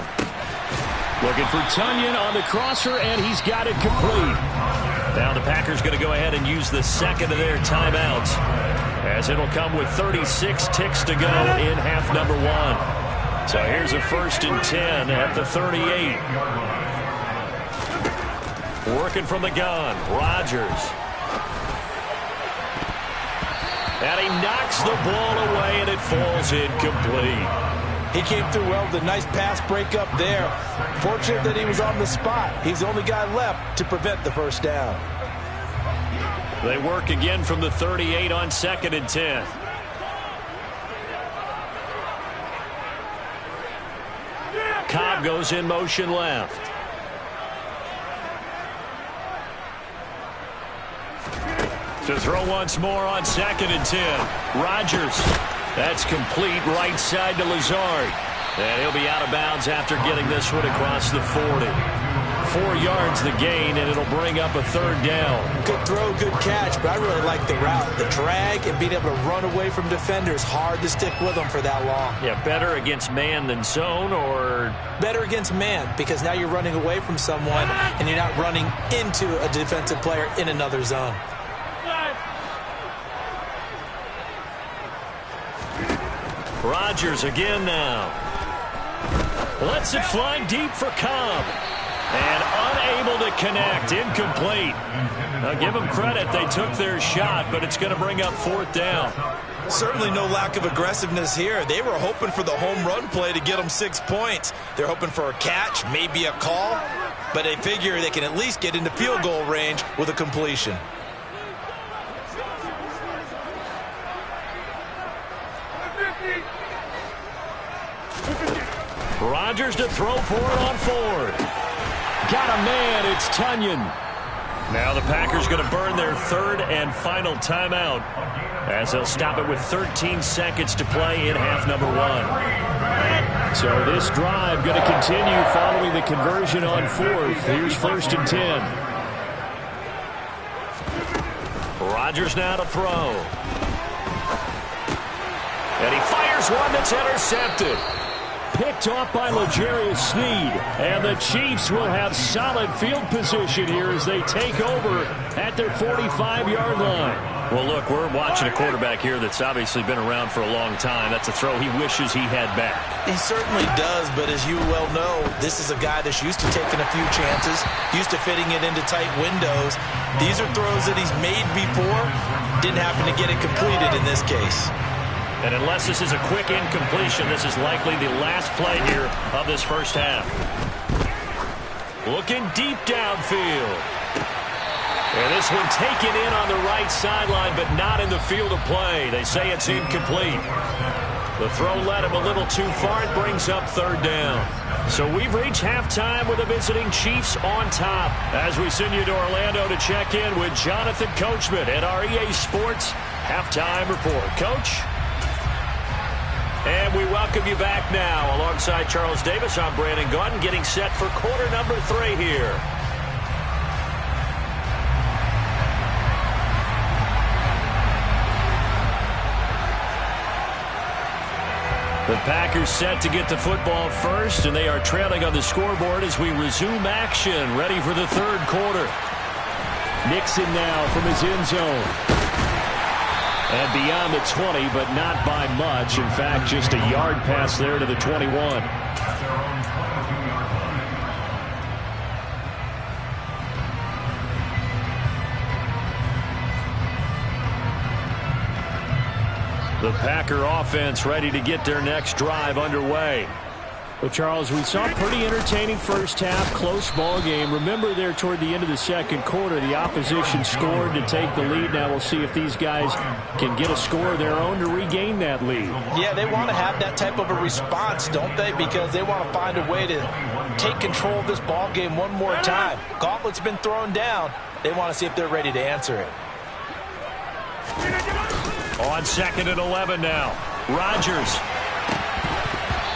Looking for Tunyon on the crosser, and he's got it complete. Now the Packers going to go ahead and use the second of their timeouts, as it'll come with 36 ticks to go in half number 1. So here's a 1st and 10 at the 38. Working from the gun, Rodgers. And he knocks the ball away, and it falls incomplete. He came through well with a nice pass breakup there. Fortunate that he was on the spot. He's the only guy left to prevent the first down. They work again from the 38 on 2nd and 10. Cobb goes in motion left. To throw once more on 2nd and 10. Rodgers. That's complete right side to Lazard. And he'll be out of bounds after getting this one across the 40. 4 yards the gain, and it'll bring up a 3rd down. Good throw, good catch, but I really like the route. The drag and being able to run away from defenders. Hard to stick with them for that long. Yeah, better against man than zone, or? Better against man, because now you're running away from someone, and you're not running into a defensive player in another zone. Rodgers again now. Lets it fly deep for Cobb. And unable to connect. Incomplete. Now give them credit. They took their shot, but it's going to bring up 4th down. Certainly no lack of aggressiveness here. They were hoping for the home run play to get them 6 points. They're hoping for a catch, maybe a call, but they figure they can at least get into field goal range with a completion. Rodgers to throw for it on 4th. Got a man. It's Tunyon. Now the Packers going to burn their 3rd and final timeout, as they'll stop it with 13 seconds to play in half number 1. So this drive going to continue following the conversion on 4th. Here's 1st and 10. Rodgers now to throw. And he fires one that's intercepted. Picked off by L'Jarius Sneed. And the Chiefs will have solid field position here as they take over at their 45-yard line. Well, look, we're watching a quarterback here that's obviously been around for a long time. That's a throw he wishes he had back. He certainly does, but as you well know, this is a guy that's used to taking a few chances, used to fitting it into tight windows. These are throws that he's made before. Didn't happen to get it completed in this case. And unless this is a quick incompletion, this is likely the last play here of this first half. Looking deep downfield. And this one taken in on the right sideline, but not in the field of play. They say it's incomplete. The throw led him a little too far. It brings up 3rd down. So we've reached halftime with the visiting Chiefs on top, as we send you to Orlando to check in with Jonathan Coachman at our EA Sports Halftime Report. Coach? And we welcome you back now. Alongside Charles Davis, I'm Brandon Gaudin, getting set for quarter number 3 here. The Packers set to get the football first, and they are trailing on the scoreboard as we resume action, ready for the 3rd quarter. Nixon now from his end zone. And beyond the 20, but not by much. In fact, just a yard pass there to the 21. The Packer offense ready to get their next drive underway. Well, Charles, we saw a pretty entertaining first half, close ball game. Remember there toward the end of the second quarter, the opposition scored to take the lead. Now we'll see if these guys can get a score of their own to regain that lead. Yeah, they want to have that type of a response, don't they? Because they want to find a way to take control of this ball game one more time. Gauntlet's been thrown down. They want to see if they're ready to answer it. On 2nd and 11 now. Rodgers.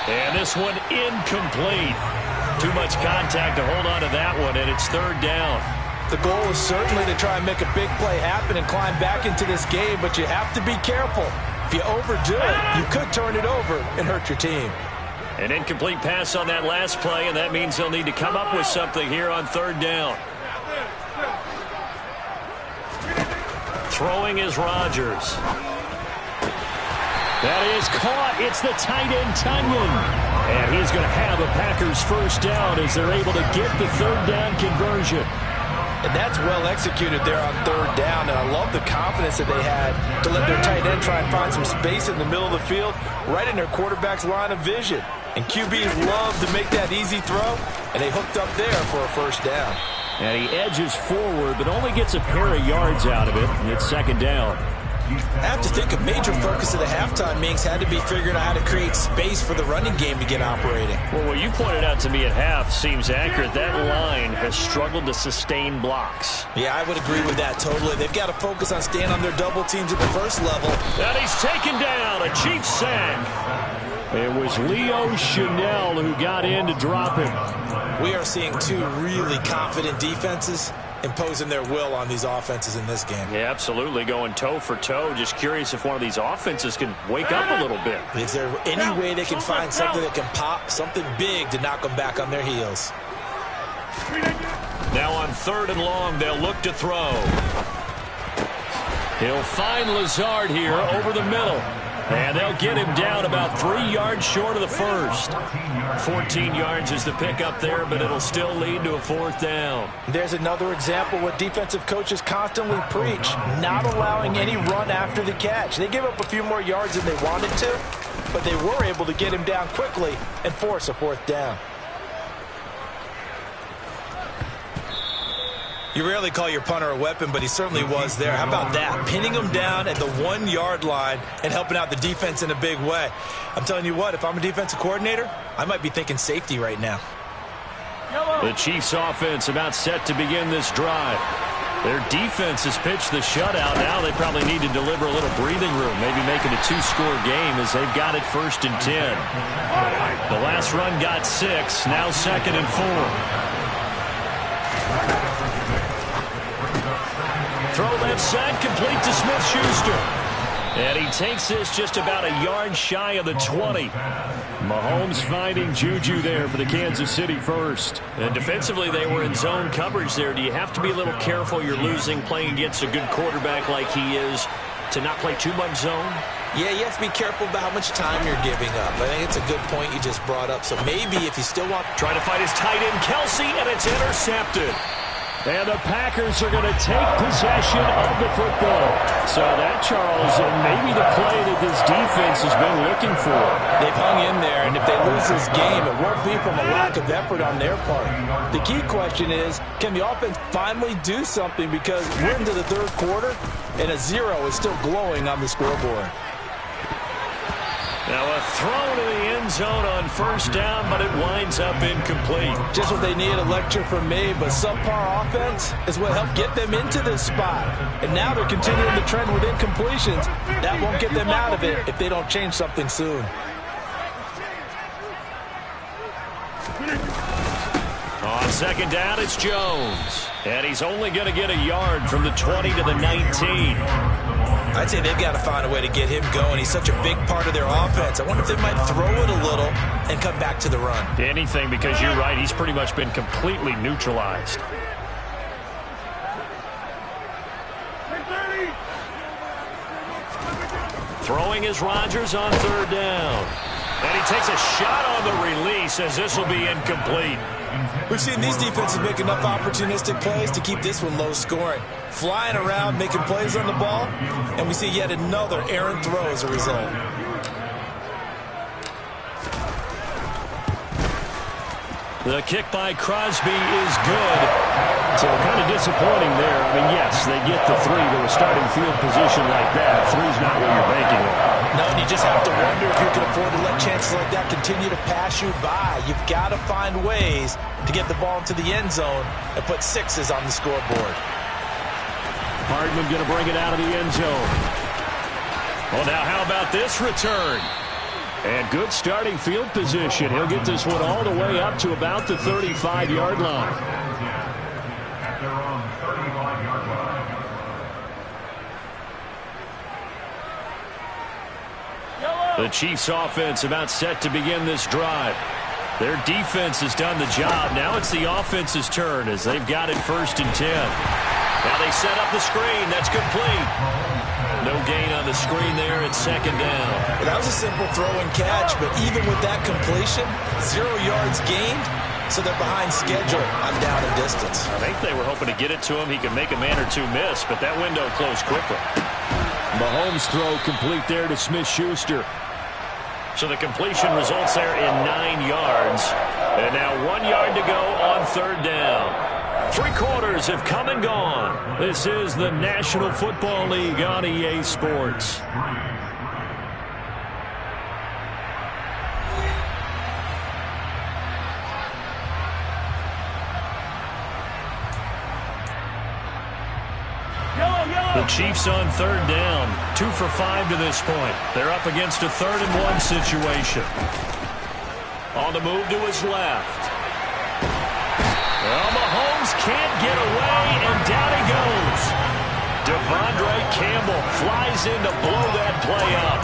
And this one incomplete. Too much contact to hold on to that one, and it's 3rd down. The goal is certainly to try and make a big play happen and climb back into this game, but you have to be careful. If you overdo it, you could turn it over and hurt your team. An incomplete pass on that last play, and that means they'll need to come up with something here on 3rd down. Throwing is Rodgers. That is caught. It's the tight end, Tunyon. And he's going to have a Packers first down as they're able to get the 3rd down conversion. And that's well executed there on 3rd down. And I love the confidence that they had to let their tight end try and find some space in the middle of the field, right in their quarterback's line of vision. And QBs love to make that easy throw, and they hooked up there for a first down. And he edges forward, but only gets a pair of yards out of it, and it's 2nd down. I have to think a major focus of the halftime meetings had to be figuring out how to create space for the running game to get operating. Well, what you pointed out to me at half seems accurate. That line has struggled to sustain blocks. Yeah, I would agree with that totally. They've got to focus on staying on their double teams at the first level. And he's taken down, a Chiefs sack. It was Leo Chanel who got in to drop him. We are seeing two really confident defenses imposing their will on these offenses in this game. Yeah, absolutely, going toe for toe. Just curious if one of these offenses can wake up a little bit. Is there any way they can find something that can pop, something big to knock them back on their heels? Now on 3rd and long, they'll look to throw. He'll find Lazard here over the middle. And they'll get him down about 3 yards short of the first. 14 yards is the pickup there, but it'll still lead to a 4th down. There's another example what defensive coaches constantly preach, not allowing any run after the catch. They gave up a few more yards than they wanted to, but they were able to get him down quickly and force a 4th down. You rarely call your punter a weapon, but he certainly was there. How about that? Pinning him down at the 1-yard line and helping out the defense in a big way. I'm telling you what, if I'm a defensive coordinator, I might be thinking safety right now. The Chiefs offense about set to begin this drive. Their defense has pitched the shutout. Now they probably need to deliver a little breathing room, maybe make it a 2-score game as they've got it 1st and 10. The last run got 6, now 2nd and 4. Throw left side, complete to Smith-Schuster. And he takes this just about a yard shy of the 20. Mahomes finding Juju there for the Kansas City first. And defensively, they were in zone coverage there. Do you have to be a little careful? You're losing, playing against a good quarterback like he is, to not play too much zone? Yeah, you have to be careful about how much time you're giving up. I think it's a good point you just brought up. So maybe if you still want... Trying to fight his tight end, Kelsey, and it's intercepted. And the Packers are going to take possession of the football. So that, Charles, maybe the play that this defense has been looking for. They've hung in there, and if they lose this game, it won't be from a lack of effort on their part. The key question is, can the offense finally do something? Because we're into the 3rd quarter, and a 0 is still glowing on the scoreboard. Now a throw to the end zone on 1st down, but it winds up incomplete. Just what they needed, a lecture from me, but subpar offense is what helped get them into this spot. And now they're continuing the trend with incompletions. That won't get them out of it if they don't change something soon. On 2nd down, it's Jones. And he's only going to get a yard from the 20 to the 19. I'd say they've got to find a way to get him going. He's such a big part of their offense. I wonder if they might throw it a little and come back to the run. Anything, because you're right. He's pretty much been completely neutralized. Throwing is Rodgers on 3rd down. And he takes a shot on the release as this will be incomplete. We've seen these defenses make enough opportunistic plays to keep this one low scoring. Flying around, making plays on the ball, and we see yet another errant throw as a result. The kick by Crosby is good. So kind of disappointing there. I mean, yes, they get the 3, but a starting field position like that, 3's not what you're banking on. No, and you just have to wonder if you can afford to let chances like that continue to pass you by. You've got to find ways to get the ball into the end zone and put 6s on the scoreboard. Hardman going to bring it out of the end zone. Well, now how about this return? And good starting field position. He'll get this one all the way up to about the 35-yard line. The Chiefs offense about set to begin this drive. Their defense has done the job. Now it's the offense's turn as they've got it 1st and 10. Now they set up the screen. That's complete. No gain on the screen there at 2nd down. Well, that was a simple throw and catch, but even with that completion, 0 yards gained, so they're behind schedule on down and distance. I think they were hoping to get it to him. He could make a man or 2 miss, but that window closed quickly. Mahomes' throw complete there to Smith-Schuster. So the completion results there in 9 yards. And now 1 yard to go on 3rd down. 3 quarters have come and gone. This is the National Football League on EA Sports. The Chiefs on 3rd down. 2 for 5 to this point. They're up against a 3rd and 1 situation. On the move to his left. Well, Mahomes can't get away, and down he goes. Devondre Campbell flies in to blow that play up.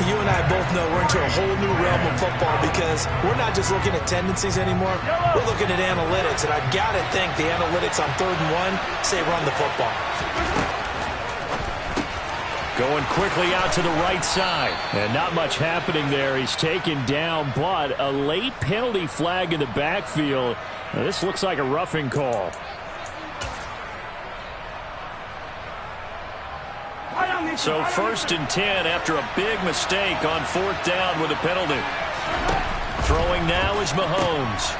You and I both know we're into a whole new realm of football because we're not just looking at tendencies anymore. We're looking at analytics, and I've got to think the analytics on 3rd and 1 say run the football. Going quickly out to the right side. And not much happening there. He's taken down, but a late penalty flag in the backfield. Now, this looks like a roughing call. So 1st and 10 after a big mistake on 4th down with a penalty. Throwing now is Mahomes.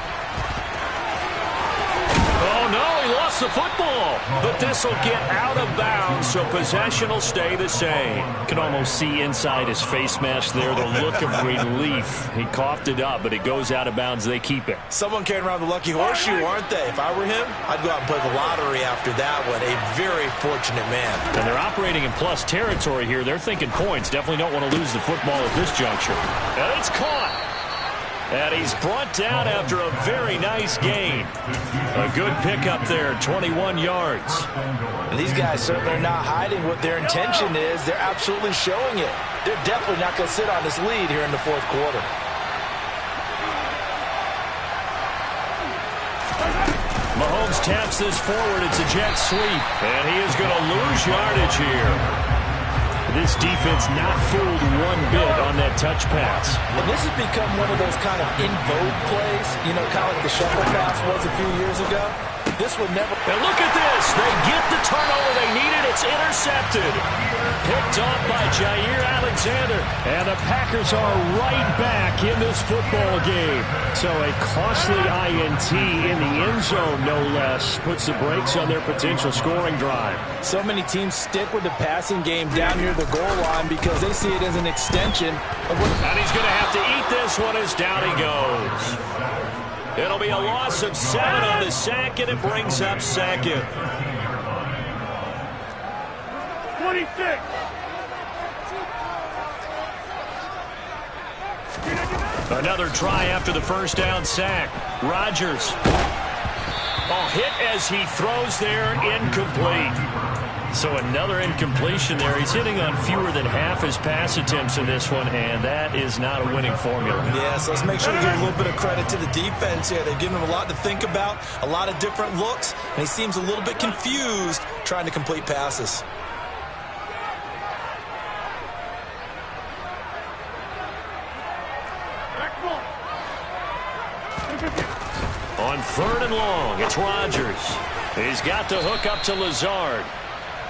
Oh, no, he lost the football. But this will get out of bounds, so possession will stay the same. You can almost see inside his face mask there the look of relief. He coughed it up, but it goes out of bounds. They keep it. Someone carrying around the lucky horseshoe, aren't they? If I were him, I'd go out and play the lottery after that one. A very fortunate man. And they're operating in plus territory here. They're thinking points. Definitely don't want to lose the football at this juncture. And it's caught. And he's brought down after a very nice gain. A good pickup there, 21 yards. And these guys certainly are not hiding what their intention is. They're absolutely showing it. They're definitely not going to sit on this lead here in the 4th quarter. Mahomes taps this forward. It's a jet sweep. And he is going to lose yardage here. This defense not fooled one bit on that touch pass. And this has become one of those kind of in vogue plays, you know, kind of like the shuffle pass was a few years ago. This would never... And look at this. They get the turnover they needed. It's intercepted. Picked off by Jair Alexander. And the Packers are right back in this football game. So a costly INT in the end zone, no less, puts the brakes on their potential scoring drive. So many teams stick with the passing game down near the goal line because they see it as an extension of what... And he's going to have to eat this one as down he goes. It'll be a loss of 7 on the sack, and it brings up 2nd. 26. Another try after the 1st down sack. Rodgers. Oh, hit as he throws there, incomplete. So another incompletion there. He's hitting on fewer than half his pass attempts in this one, and that is not a winning formula. Yes, let's make sure we give a little bit of credit to the defense here. They've given him a lot to think about, a lot of different looks, and he seems a little bit confused trying to complete passes. On 3rd and long, it's Rodgers. He's got to hook up to Lazard.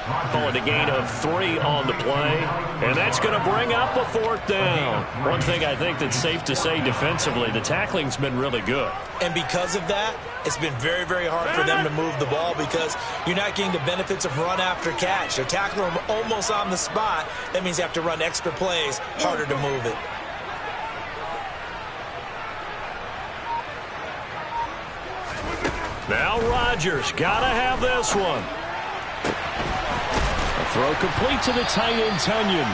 Calling a gain of 3 on the play, and that's going to bring up a 4th down. One thing I think that's safe to say defensively, the tackling's been really good. And because of that, it's been very, very hard for them to move the ball because you're not getting the benefits of run after catch. They're tackling them almost on the spot. That means you have to run extra plays, harder to move it. Now Rodgers, gotta have this one. A throw complete to the tight end, Tunyon.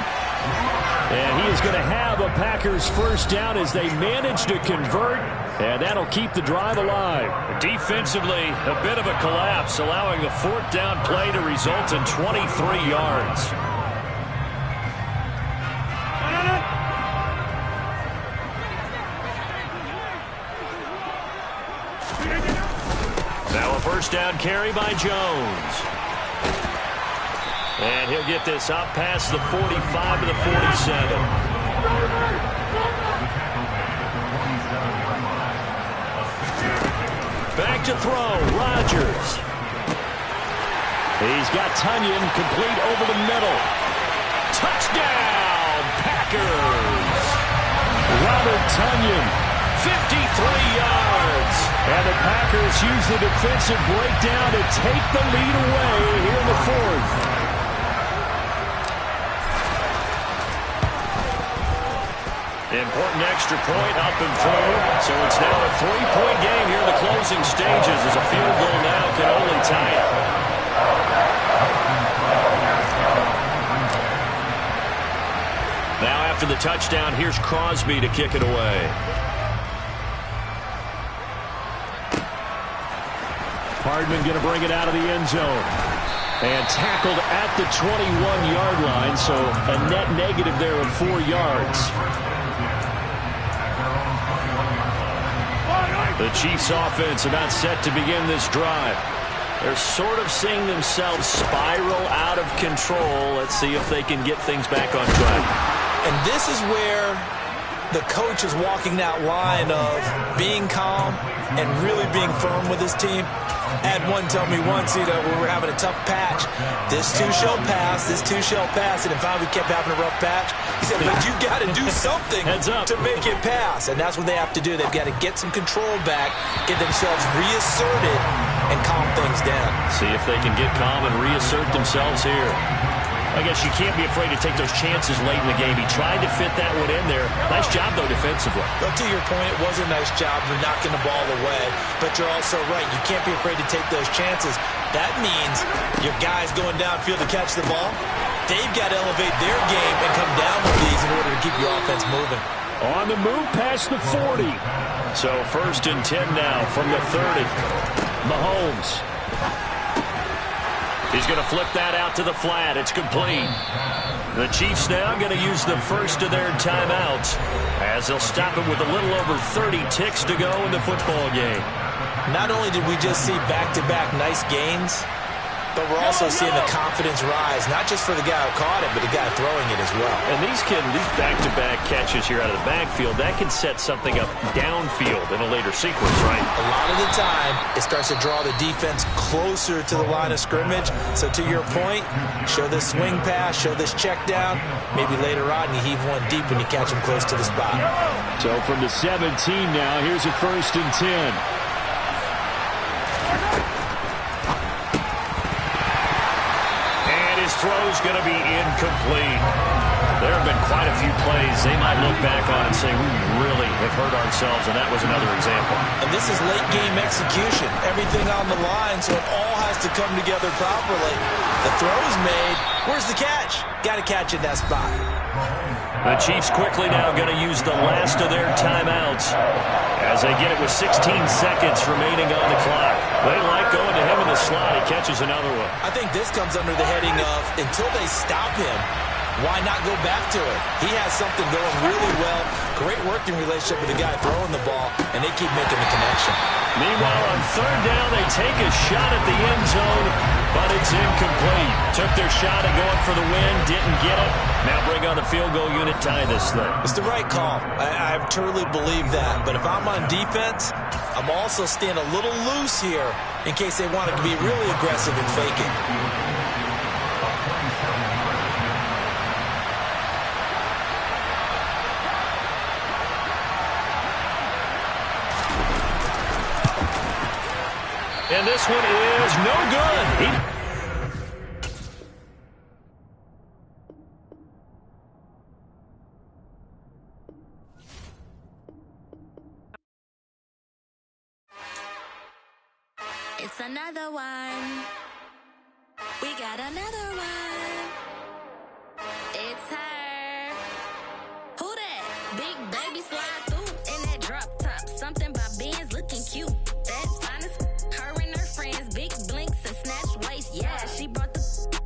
And he is going to have a Packers first down as they manage to convert, and that'll keep the drive alive. Defensively, a bit of a collapse, allowing the 4th down play to result in 23 yards. Now a first down carry by Jones. And he'll get this up past the 45 to the 47. Back to throw, Rodgers. He's got Tunyon complete over the middle. Touchdown, Packers! Robert Tunyon, 53 yards. And the Packers use the defensive breakdown to take the lead away here in the 4th. Important extra point up and through. So it's now a 3-point game here in the closing stages as a field goal now can only tie it. Now after the touchdown, here's Crosby to kick it away. Hardman going to bring it out of the end zone. And tackled at the 21-yard line, so a net negative there of 4 yards. The Chiefs offense about set to begin this drive. They're sort of seeing themselves spiral out of control. Let's see if they can get things back on track. And this is where the coach is walking that line of being calm and really being firm with his team. I had one tell me once, when we were having a tough patch, this too shall pass, this too shall pass. And in fact, we kept having a rough patch. He said, but you got to do something to make it pass. And that's what they have to do. They've got to get some control back, get themselves reasserted, and calm things down. See if they can get calm and reassert themselves here. I guess you can't be afraid to take those chances late in the game. He tried to fit that one in there. Nice job, though, defensively. But to your point, it was a nice job of knocking the ball away. But you're also right. You can't be afraid to take those chances. That means your guys going downfield to catch the ball, they've got to elevate their game and come down with these in order to keep your offense moving. On the move past the 40. So 1st and 10 now from the 30. Mahomes. He's going to flip that out to the flat. It's complete. The Chiefs now going to use the first of their timeouts as they'll stop it with a little over 30 ticks to go in the football game. Not only did we just see back-to-back nice gains, but we're also seeing the confidence rise, not just for the guy who caught it, but the guy throwing it as well. And these back-to-back catches here out of the backfield, that can set something up downfield in a later sequence, right? A lot of the time, it starts to draw the defense closer to the line of scrimmage. So to your point, show this swing pass, show this check down. Maybe later on, you heave one deep when you catch him close to the spot. So from the 17 now, here's a 1st and 10. Throw's going to be incomplete. There have been quite a few plays they might look back on and say, we really have hurt ourselves, and that was another example. And this is late-game execution. Everything on the line, so it all has to come together properly. The throw's made. Where's the catch? Got to catch in that spot. The Chiefs quickly now going to use the last of their timeouts as they get it with 16 seconds remaining on the clock. They like going to him in the slot. He catches another one. I think this comes under the heading of until they stop him, why not go back to it? He has something going really well. Great working relationship with the guy throwing the ball, and they keep making the connection. Meanwhile, on 3rd down, they take a shot at the end zone, but it's incomplete. Took their shot at going for the win, didn't get it. Now bring on the field goal unit, tie this thing. It's the right call. I truly believe that. But if I'm on defense, I'm also staying a little loose here in case they want to be really aggressive and fake it. And this one is no good. It's another one. We got another one. It's her. Who that? Big baby slide through in that drop top. Something by Benz looking cute. That's honest. Her and her friends, big blinks and snatch waist. Yeah, she brought the.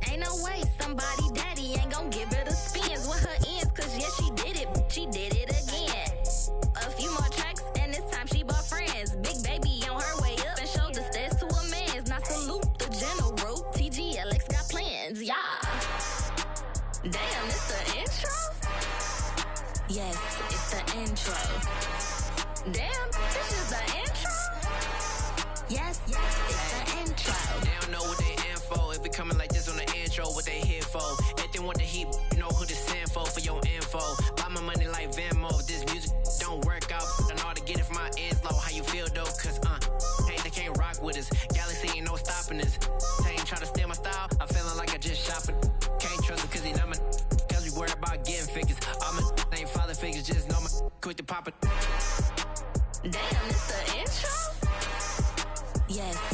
Ain't no way somebody daddy ain't gon' give her the spins with her ends. Cause yeah, she did it. She did it again. A few more tracks and this time she bought friends. Big baby on her way up and showed the stairs to a man's. Now salute the general. TGLX got plans, yeah. Damn, it's the intro? Yes, it's the intro. Damn, this is the intro? Yes, it's the intro. They don't know what they in for. If it coming like this on the intro, what they here for? If they want the heat, you know who to send for your info. Buy my money like Venmo. If this music don't work out, I know how to get it from my ends low. How you feel though? Cause hey, they can't rock with us. Galaxy ain't no stopping us. They ain't try to steal my style. I'm feeling like I just shopping. Can't trust him cause he not my. Cause we worried about getting figures. All my ain't father figures, just know my quick to pop it. Damn, it's the intro? Yes.